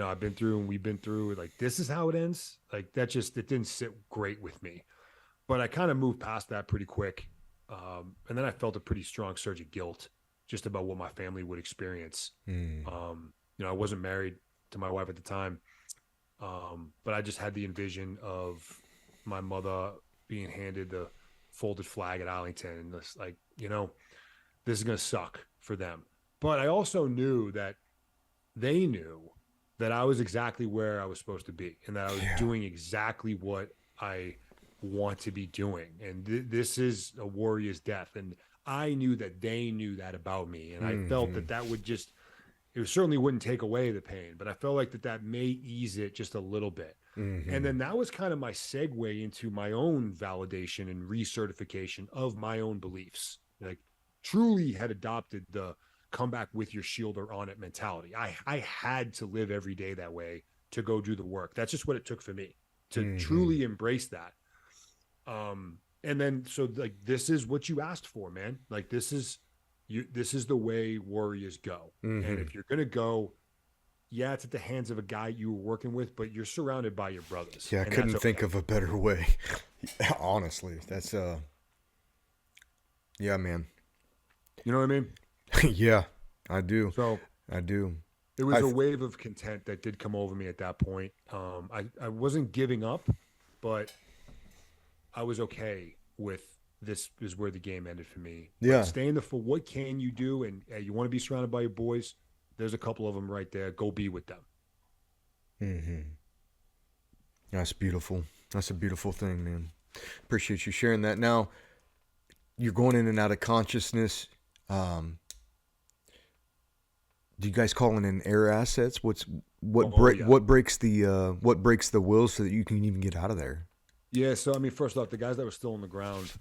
I've been through and we've been through, like, this is how it ends. Like, it didn't sit great with me, but I kind of moved past that pretty quick. And then I felt a pretty strong surge of guilt just about what my family would experience. I wasn't married to my wife at the time. But I just had the envision of my mother being handed the folded flag at Arlington and this, like, this is going to suck for them. But I also knew that they knew that I was exactly where I was supposed to be and that I was doing exactly what I want to be doing. And this is a warrior's death. And I knew that they knew that about me. And I felt that would just, it certainly wouldn't take away the pain, but I felt like that may ease it just a little bit. And then that was kind of my segue into my own validation and recertification of my own beliefs. Like, truly had adopted the come back with your shield or on it mentality. I had to live every day that way to go do the work. That's just what it took for me to truly embrace that. And then, so, like, this is what you asked for, man. Like, this is the way warriors go. And if you're going to go, it's at the hands of a guy you were working with, but you're surrounded by your brothers. Yeah, I couldn't think of a better way. Honestly, that's, yeah, man. You know what I mean? Yeah, I do. So I do. There was a wave of content that did come over me at that point. I wasn't giving up, but I was okay with this is where the game ended for me. Yeah. But stay in for what can you do? And you want to be surrounded by your boys. There's a couple of them right there. Go be with them. That's beautiful. That's a beautiful thing, man. Appreciate you sharing that. Now, you're going in and out of consciousness. Um, do you guys call it in air assets? What Yeah. what breaks the will so that you can even get out of there? Yeah, so I mean, first off, the guys that were still on the ground,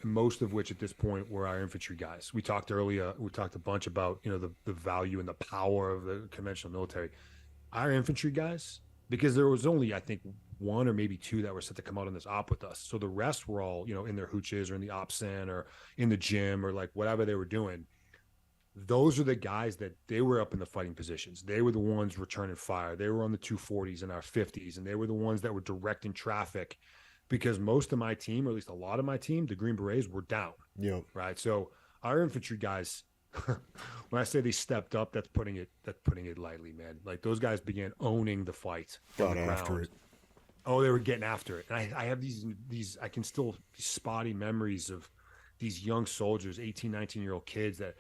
most of which at this point were our infantry guys. We talked earlier, we talked a bunch about, the value and the power of the conventional military. Our infantry guys, because there was only, I think, one or maybe two that were set to come out on this op with us. So the rest were all, in their hooches or in the op cent or in the gym or like whatever they were doing. Those are the guys that they were up in the fighting positions. They were the ones returning fire. They were on the 240s and our 50s, and they were the ones that were directing traffic because most of my team, or at least a lot of my team, the Green Berets, were down. Yep. Right. So our infantry guys, when I say they stepped up, that's putting it lightly, man. Like those guys began owning the fight. Got after it. Oh, they were getting after it. And I have these I can still spotty memories of these young soldiers, 18, 19-year-old kids that,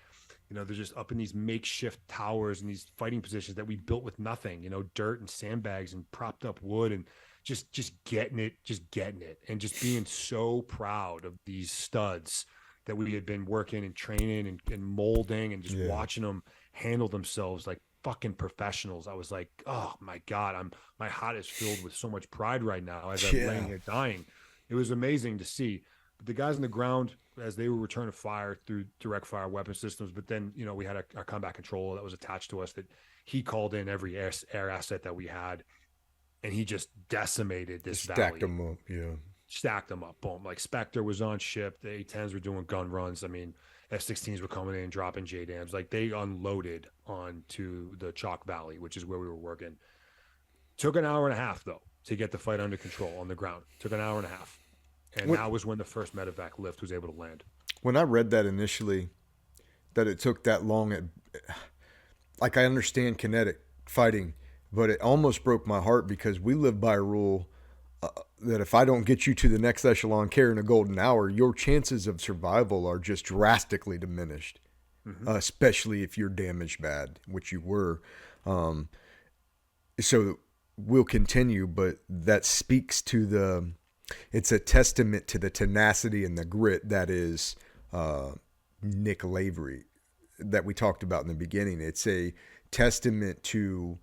they're just up in these makeshift towers and these fighting positions that we built with nothing, dirt and sandbags and propped up wood and just getting it, and just being so proud of these studs that we had been working and training and molding and just watching them handle themselves like fucking professionals. I was like, oh my God, my heart is filled with so much pride right now as I'm laying here dying. It was amazing to see. But the guys on the ground, as they were returning fire through direct fire weapon systems, but then, we had our combat controller that was attached to us that he called in every air asset that we had. And he just decimated this valley. Stacked them up, yeah. Stacked them up, boom. Like Spectre was on ship. The A-10s were doing gun runs. I mean, F-16s were coming in, dropping JDAMs. Like they unloaded onto the Chalk Valley, which is where we were working. Took an hour and a half, though, to get the fight under control on the ground. Took an hour and a half. And that was when the first medevac lift was able to land. When I read that initially, that it took that long, like I understand kinetic fighting, but it almost broke my heart because we live by a rule that if I don't get you to the next echelon care in a golden hour, your chances of survival are just drastically diminished, especially if you're damaged bad, which you were. So we'll continue, but that speaks to it's a testament to the tenacity and the grit that is Nick Lavery that we talked about in the beginning. It's a testament to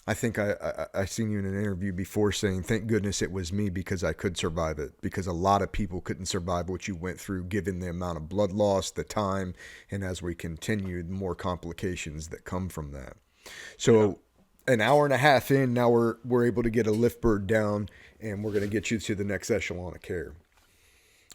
I think I seen you in an interview before saying, thank goodness it was me because I could survive it, because a lot of people couldn't survive what you went through given the amount of blood loss, the time, and as we continued, more complications that come from that. So an hour and a half in, now we're able to get a lift bird down and we're going to get you to the next echelon of care.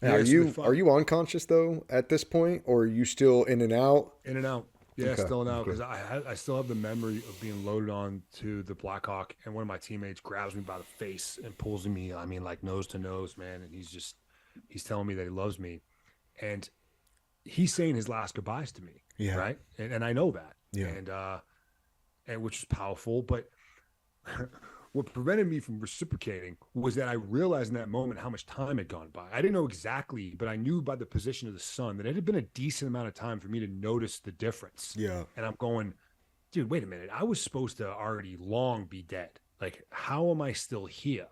Now, are you unconscious though at this point, or are you still in and out? In and out. Yeah, okay. Still now because I still have the memory of being loaded on to the Black Hawk, and one of my teammates grabs me by the face and pulls me. I mean, like nose to nose, man. And he's telling me that he loves me, and he's saying his last goodbyes to me. Yeah, right. And I know that. Yeah. And which is powerful, but what prevented me from reciprocating was that I realized in that moment how much time had gone by. I didn't know exactly, but I knew by the position of the sun that it had been a decent amount of time for me to notice the difference. Yeah. And I'm going, dude, wait a minute. I was supposed to already long be dead. Like, how am I still here?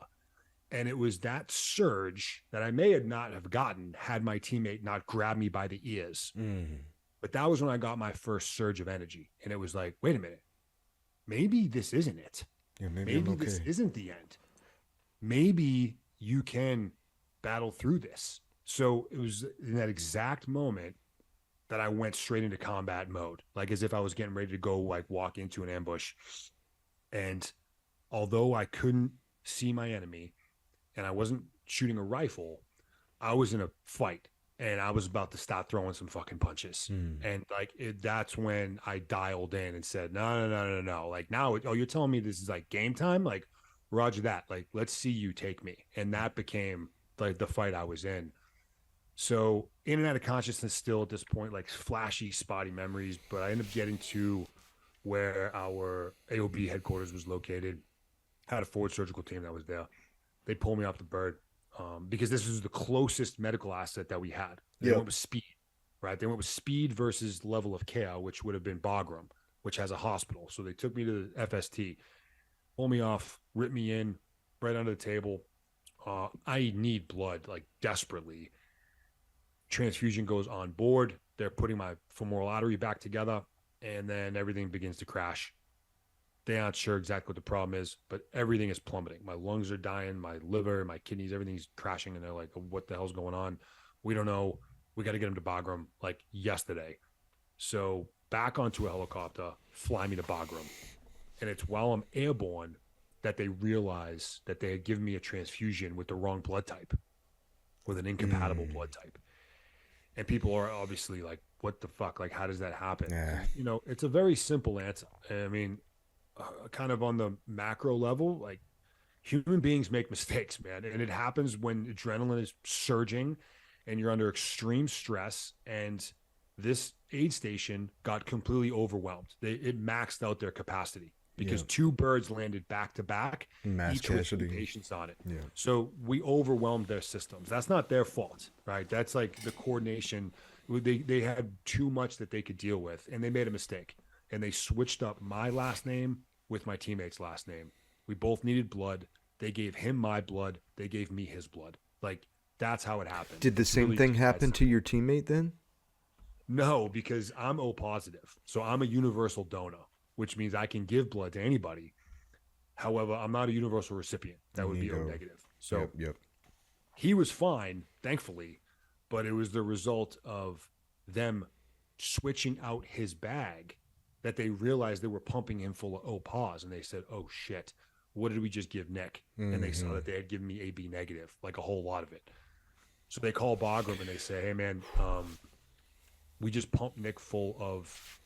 And it was that surge that I may not have gotten had my teammate not grabbed me by the ears. Mm. But that was when I got my first surge of energy. And it was like, wait a minute. Maybe this isn't it. Yeah, maybe this isn't the end. Maybe you can battle through this. So it was in that exact moment that I went straight into combat mode, like as if I was getting ready to go like walk into an ambush. And although I couldn't see my enemy and I wasn't shooting a rifle, I was in a fight and I was about to start throwing some fucking punches. And like, that's when I dialed in and said, no. Like now, you're telling me this is like game time? Like, roger that. Like, let's see you take me. And that became like the fight I was in. So in and out of consciousness still at this point, like flashy, spotty memories, but I ended up getting to where our AOB headquarters was located. Had a forward surgical team that was there. They pulled me off the bird. Because this was the closest medical asset that we had. They went with speed, right? They went with speed versus level of care, which would have been Bagram, which has a hospital. So they took me to the FST, pulled me off, ripped me in, right under the table. I need blood, like desperately. Transfusion goes on board. They're putting my femoral artery back together, and then everything begins to crash. They aren't sure exactly what the problem is, but everything is plummeting. My lungs are dying, my liver, my kidneys, everything's crashing, and they're like, what the hell's going on? We don't know. We got to get him to Bagram like yesterday. So back onto a helicopter, fly me to Bagram. And it's while I'm airborne that they realize that they had given me a transfusion with the wrong blood type, with an incompatible blood type. And people are obviously like, what the fuck? Like, how does that happen? Yeah. You know, it's a very simple answer. I mean, kind of on the macro level, like human beings make mistakes, man. And it happens when adrenaline is surging and you're under extreme stress. And this aid station got completely overwhelmed. It maxed out their capacity because two birds landed back to back, Mass each with casualty. 2 patients on it. Yeah. So we overwhelmed their systems. That's not their fault, right? That's like the coordination. They had too much that they could deal with, and they made a mistake. And they switched up my last name with my teammate's last name. We both needed blood. They gave him my blood. They gave me his blood. Like, that's how it happened. Did the It's same really thing just that happen to simple. your teammate then? No, because I'm O positive. So I'm a universal donor, which means I can give blood to anybody. However, I'm not a universal recipient. That would be O negative. So Yep. he was fine, thankfully, but it was the result of them switching out his bag that they realized they were pumping him full of O pos, and they said, oh shit, what did we just give Nick? And they saw that they had given me AB negative, like a whole lot of it. So they call Bagram and they say, hey man, we just pumped Nick full of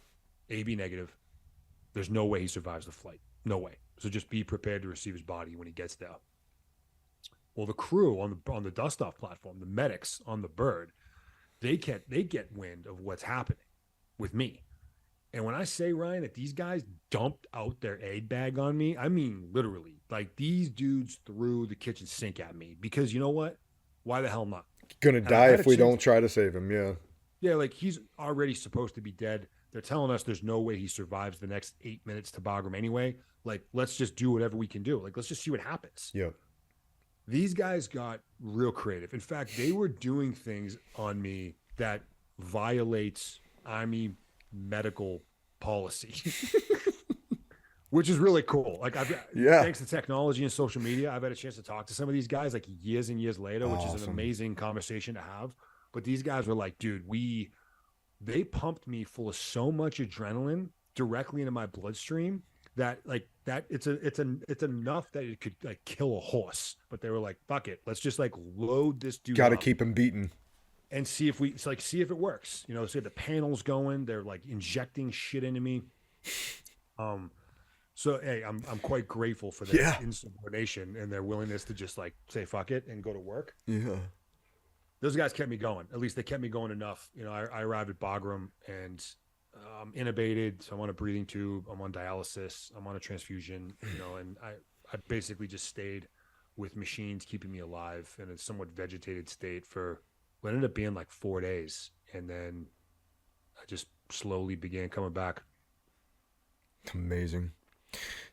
AB negative. There's no way he survives the flight. No way. So just be prepared to receive his body when he gets there. Well, the crew on the dust off platform, the medics on the bird, they get wind of what's happening with me. And when I say, Ryan, that these guys dumped out their aid bag on me, I mean literally. Like, these dudes threw the kitchen sink at me because you know what? Why the hell not? Gonna And die I had if a we chance- don't try to save him. Yeah. Yeah, like he's already supposed to be dead. They're telling us there's no way he survives the next 8 minutes to Bagram anyway. Like, let's just do whatever we can do. Like, let's just see what happens. Yep. These guys got real creative. In fact, they were doing things on me that violates Army medical policy, which is really cool. Like, thanks to technology and social media, I've had a chance to talk to some of these guys like years and years later, which is an amazing conversation to have. But these guys were like, dude, they pumped me full of so much adrenaline directly into my bloodstream that it's enough that it could like kill a horse. But they were like, fuck it, let's just like load this dude. Got to up keep him beaten. and see if see if it works. You know, see if the panel's going. They're like injecting shit into me. So hey, I'm quite grateful for their insubordination and their willingness to just like say fuck it and go to work. Yeah. Those guys kept me going. At least they kept me going enough. You know, I arrived at Bagram and I'm intubated. So I'm on a breathing tube. I'm on dialysis. I'm on a transfusion, you know, and I basically just stayed with machines keeping me alive in a somewhat vegetated state for what ended up being like 4 days. And then I just slowly began coming back. Amazing.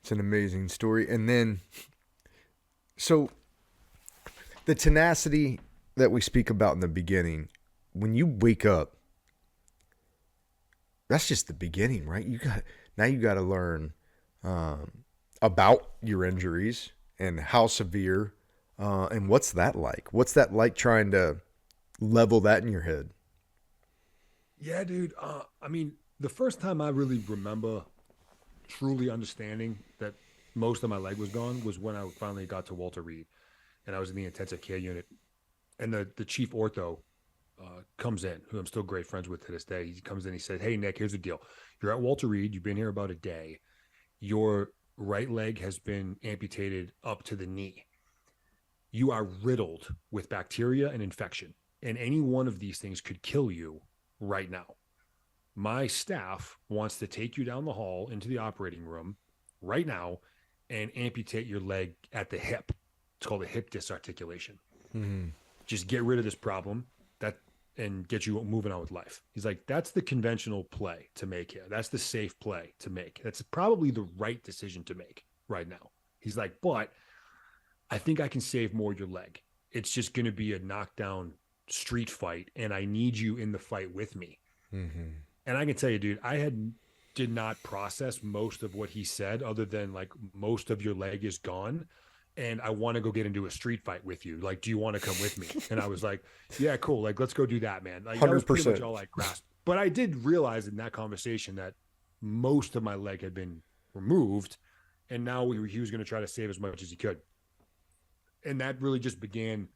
It's an amazing story. And then, so the tenacity that we speak about in the beginning, when you wake up, that's just the beginning, right? You got to learn about your injuries and how severe, and what's that like? What's that like trying to level that in your head? Yeah, dude. I mean, the first time I really remember truly understanding that most of my leg was gone was when I finally got to Walter Reed, and I was in the intensive care unit. And the chief ortho comes in, who I'm still great friends with to this day. He comes in, he said, hey, Nick, here's the deal. You're at Walter Reed. You've been here about a day. Your right leg has been amputated up to the knee. You are riddled with bacteria and infection. And any one of these things could kill you right now. My staff wants to take you down the hall into the operating room right now and amputate your leg at the hip. It's called a hip disarticulation. Mm-hmm. Just get rid of this problem and get you moving on with life. He's like, that's the conventional play to make here. That's the safe play to make. That's probably the right decision to make right now. He's like, but I think I can save more your leg. It's just going to be a knockdown street fight, and I need you in the fight with me. Mm-hmm. And I can tell you, dude, did not process most of what he said, other than like, most of your leg is gone, and I want to go get into a street fight with you. Like, do you want to come with me? And I was like, yeah, cool. Like, let's go do that, man. Like, that was pretty much all I grasped. But I did realize in that conversation that most of my leg had been removed, and now he was going to try to save as much as he could. And that really just began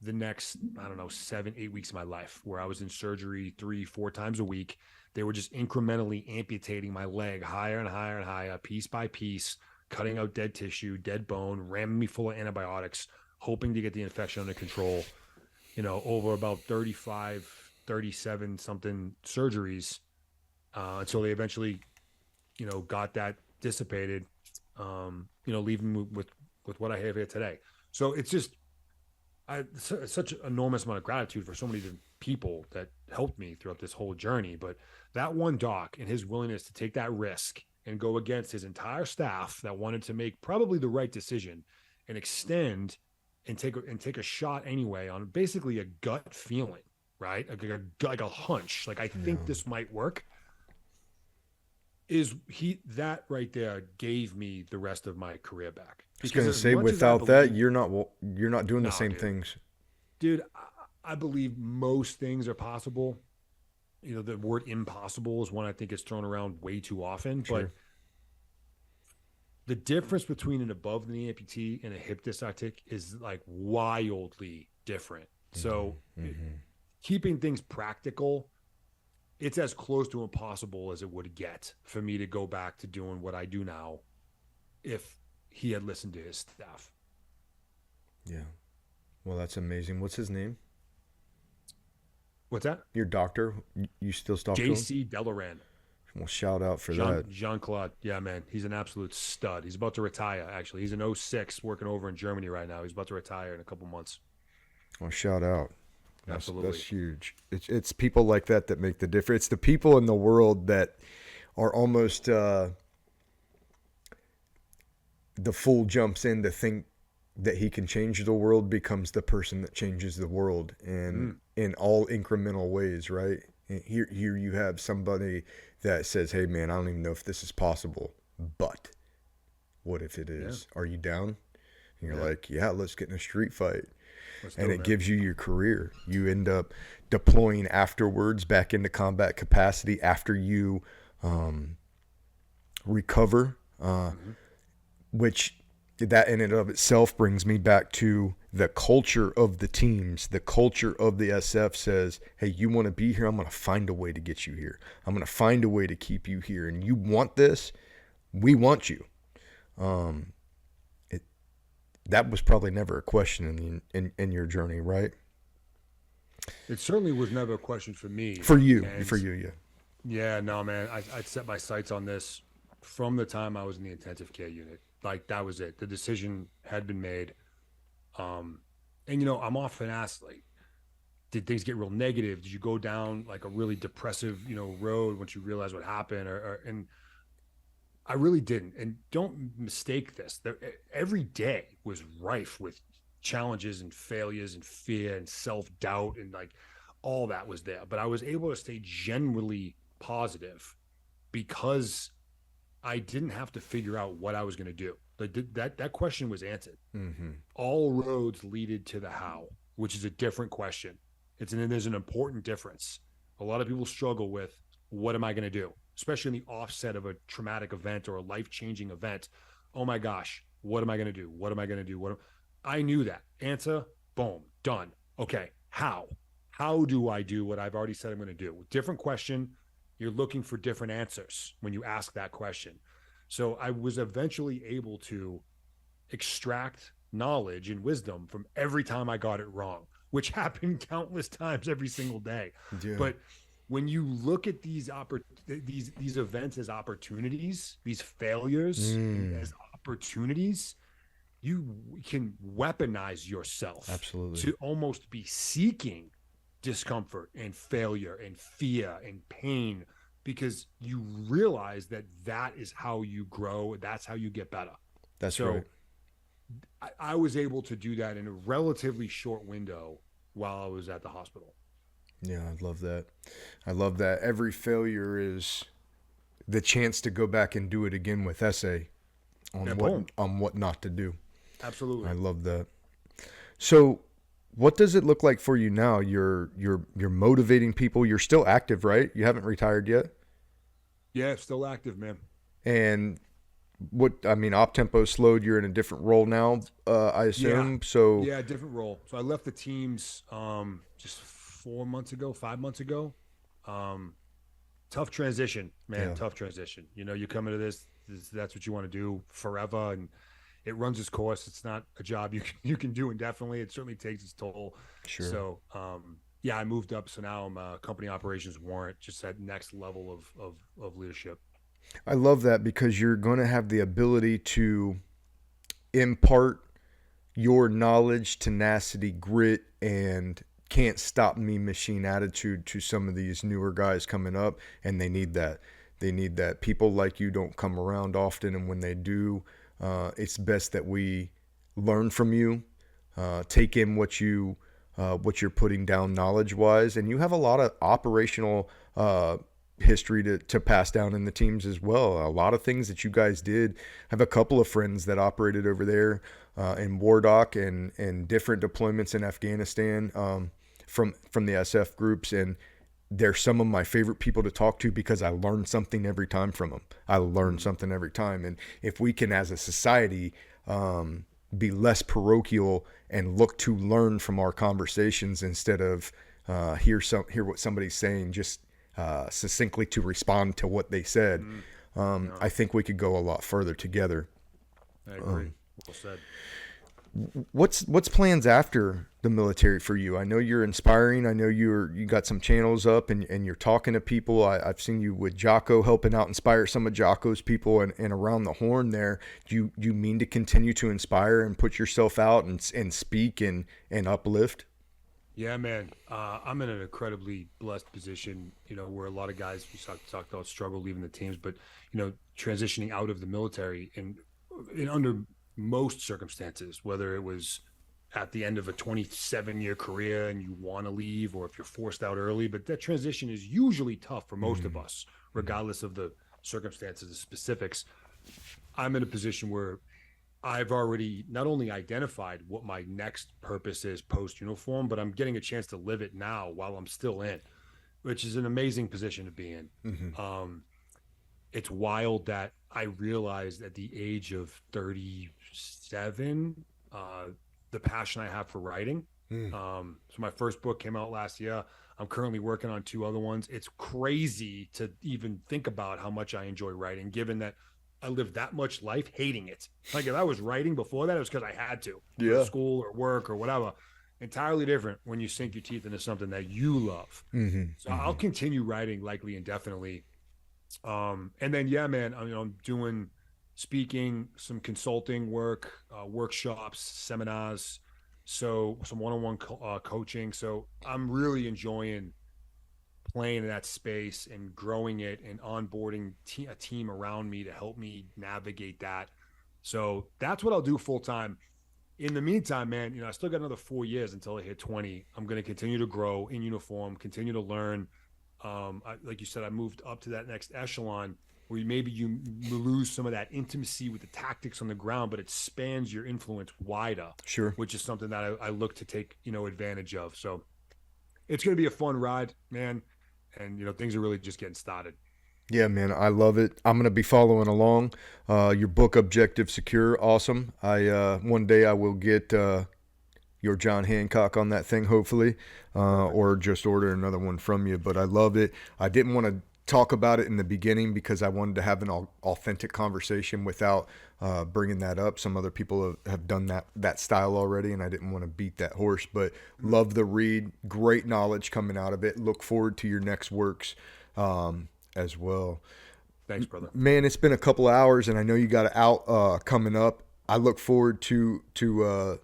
the next, I don't know, 7-8 weeks of my life, where I was in surgery 3-4 times a week. They were just incrementally amputating my leg higher and higher and higher, piece by piece, cutting out dead tissue, dead bone, ramming me full of antibiotics, hoping to get the infection under control, over about 35, 37 something surgeries, until they eventually, got that dissipated, leaving me with what I have here today. So it's just, such an enormous amount of gratitude for so many different people that helped me throughout this whole journey. But that one doc and his willingness to take that risk and go against his entire staff that wanted to make probably the right decision and extend and take a shot anyway on basically a gut feeling, right? Like a hunch, like, I think this might work. That right there gave me the rest of my career back. I was going to say, without that, you're not doing the same things. Dude, I believe most things are possible. The word impossible is one I think is thrown around way too often. Sure. But the difference between an above the knee amputee and a hip dysartic is like wildly different. So keeping things practical, it's as close to impossible as it would get for me to go back to doing what I do now if he had listened to his staff. Yeah. Well, that's amazing. What's his name? What's that? Your doctor? You still talk to him? J.C. Delaran. Well, shout out for that. Jean-Claude. Yeah, man. He's an absolute stud. He's about to retire, actually. He's an 06 working over in Germany right now. He's about to retire in a couple months. Well, shout out. Absolutely. That's huge. It's people like that make the difference. It's the people in the world that are almost the fool jumps in to think that he can change the world, becomes the person that changes the world, and in all incremental ways, right? And here you have somebody that says, hey man, I don't even know if this is possible, but what if it is? Yeah. Are you down? And you're like, yeah, let's get in a street fight. And it gives you your career. You end up deploying afterwards back into combat capacity after you recover, which that in and of itself brings me back to the culture of the teams. The culture of the SF says, hey, you want to be here? I'm going to find a way to get you here. I'm going to find a way to keep you here. And you want this? We want you. That was probably never a question in your journey, right? It certainly was never a question for me. For you, yeah. Yeah, no, man. I set my sights on this from the time I was in the intensive care unit. Like, that was it. The decision had been made. And, I'm often asked, like, did things get real negative? Did you go down, like, a really depressive, road once you realized what happened? And I really didn't. And don't mistake this. Every day was rife with challenges and failures and fear and self-doubt, and like all that was there. But I was able to stay generally positive because I didn't have to figure out what I was going to do. That question was answered. Mm-hmm. All roads leaded to the how, which is a different question. There's an important difference. A lot of people struggle with, what am I going to do? Especially in the offset of a traumatic event or a life-changing event. Oh my gosh, what am I going to do? What am I going to do? I knew that. Answer, boom, done. Okay, how? How do I do what I've already said I'm going to do? Different question. You're looking for different answers when you ask that question. So I was eventually able to extract knowledge and wisdom from every time I got it wrong, which happened countless times every single day. Yeah. But when you look at these events as opportunities, these failures as opportunities, you can weaponize yourself. Absolutely. To almost be seeking discomfort and failure and fear and pain, because you realize that is how you grow. That's how you get better. That's right. I was able to do that in a relatively short window while I was at the hospital. Yeah, I love that. I love that. Every failure is the chance to go back and do it again with essay Yeah, on boom. what not to do. Absolutely. I love that. So, what does it look like for you now? You're motivating people. You're still active, right? You haven't retired yet. Yeah, still active, man. And op tempo slowed. You're in a different role now, I Yeah. assume. So, Yeah, different role. So I left the teams just 4 months ago, 5 months ago. Um, Tough transition, man. yeah, Tough transition. You come into this, that's what you want to do forever, and it runs its course. It's not a job you can do indefinitely. It certainly takes its toll. sure. So, yeah, I moved up. So now I'm a company operations warrant, just that next level of leadership. I love that because you're going to have the ability to impart your knowledge, tenacity, grit, and can't stop me machine attitude to some of these newer guys coming up, and they need that. They need that. People like you don't come around often, and when they do, it's best that we learn from you, take in what you're putting down knowledge wise, and you have a lot of operational history to pass down in the teams as well. A lot of things that you guys did. I have a couple of friends that operated over there in Wardock and different deployments in Afghanistan from the SF groups, and they're some of my favorite people to talk to because I learn something every time from them. I learn something every time, and if we can, as a society, be less parochial and look to learn from our conversations instead of hear what somebody's saying just succinctly to respond to what they said. I think we could go a lot further together. I agree. Well said. What's plans after the military for you? I know you're inspiring. I know you got some channels up and you're talking to people. I've seen you with Jocko helping out inspire some of Jocko's people and around the horn there. Do you mean to continue to inspire and put yourself out and speak and uplift? Yeah, man. I'm in an incredibly blessed position, where a lot of guys we talked about struggle leaving the teams, but transitioning out of the military and under most circumstances, whether it was at the end of a 27-year career and you want to leave, or if you're forced out early, but that transition is usually tough for most of us, regardless of the circumstances, the specifics. I'm in a position where I've already not only identified what my next purpose is post uniform, but I'm getting a chance to live it now while I'm still in, which is an amazing position to be in. It's wild that I realized at the age of 37, the passion I have for writing. So my first book came out last year. I'm currently working on 2 other ones. It's crazy to even think about how much I enjoy writing, given that I lived that much life hating it. Like if I was writing before that, it was because I had to, for school or work or whatever. Entirely different when you sink your teeth into something that you love. So I'll continue writing likely indefinitely. And then, yeah, man, I'm doing speaking, some consulting work, workshops, seminars, so some one-on-one coaching. So I'm really enjoying playing in that space and growing it and onboarding a team around me to help me navigate that. So that's what I'll do full time. In the meantime, man, I still got another 4 years until I hit 20. I'm going to continue to grow in uniform, continue to learn. Like you said, I moved up to that next echelon where maybe you lose some of that intimacy with the tactics on the ground, but it spans your influence wider. Sure. Which is something that I look to take, advantage of. So it's going to be a fun ride, man. And, things are really just getting started. Yeah, man, I love it. I'm going to be following along. Your book, Objective Secure, awesome. One day I will get your John Hancock on that thing, hopefully, or just order another one from you. But I love it. I didn't want to talk about it in the beginning because I wanted to have an authentic conversation without bringing that up. Some other people have done that style already, and I didn't want to beat that horse. But love the read. Great knowledge coming out of it. Look forward to your next works as well. Thanks, brother. Man, it's been a couple of hours, and I know you got out coming up. I look forward to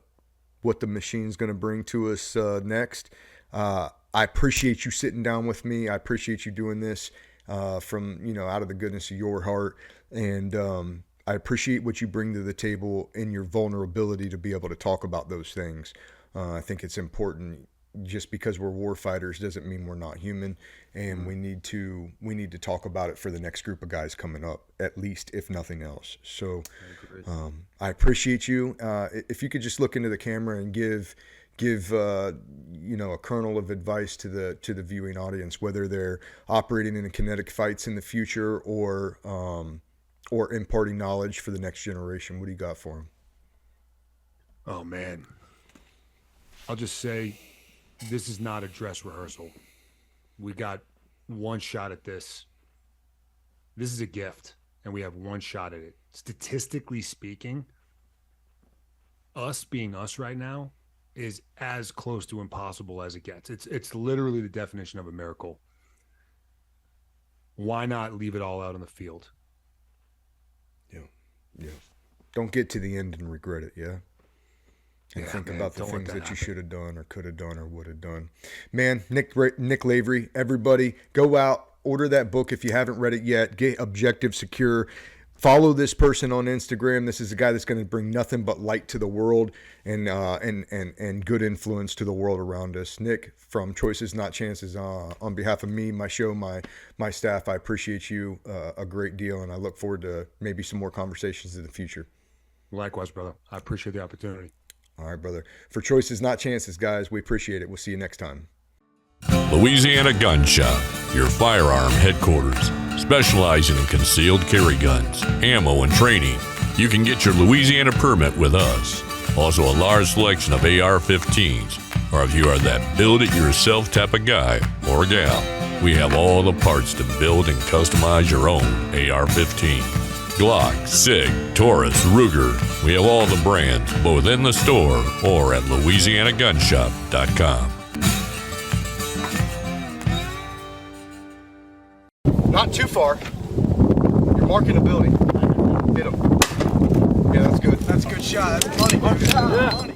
what the machine's going to bring to us next. I appreciate you sitting down with me. I appreciate you doing this from out of the goodness of your heart. And appreciate what you bring to the table in your vulnerability to be able to talk about those things. I think it's important. Just because we're war fighters doesn't mean we're not human, and we need to talk about it for the next group of guys coming up, at least, if nothing else. So I appreciate you. If you could just look into the camera and give a kernel of advice to the viewing audience, whether they're operating in kinetic fights in the future or imparting knowledge for the next generation. What do you got for them? Oh man, I'll just say, this is not a dress rehearsal. We got one shot at this. This is a gift, and we have one shot at it. Statistically speaking, us being us right now is as close to impossible as it gets. It's literally the definition of a miracle. Why not leave it all out on the field? Yeah. Don't get to the end and regret it, yeah? And think about the things that you should have done or could have done or would have done. Man, Nick Lavery, everybody, go out, order that book if you haven't read it yet. Get Objective Secure. Follow this person on Instagram. This is a guy that's going to bring nothing but light to the world and good influence to the world around us. Nick, from Choices Not Chances, on behalf of me, my show, my staff, I appreciate you a great deal, and I look forward to maybe some more conversations in the future. Likewise, brother. I appreciate the opportunity. All right, brother. For Choices Not Chances, guys, we appreciate it. We'll see you next time. Louisiana Gun Shop, your firearm headquarters, specializing in concealed carry guns, ammo, and training. You can get your Louisiana permit with us. Also a large selection of AR-15s, or if you are that build-it-yourself type of guy or gal, we have all the parts to build and customize your own AR-15. Glock, SIG, Taurus, Ruger. We have all the brands, both in the store or at LouisianaGunshop.com. Not too far. You're marking a building. Hit him. Yeah, that's good. That's a good shot. That's money. Yeah. Money.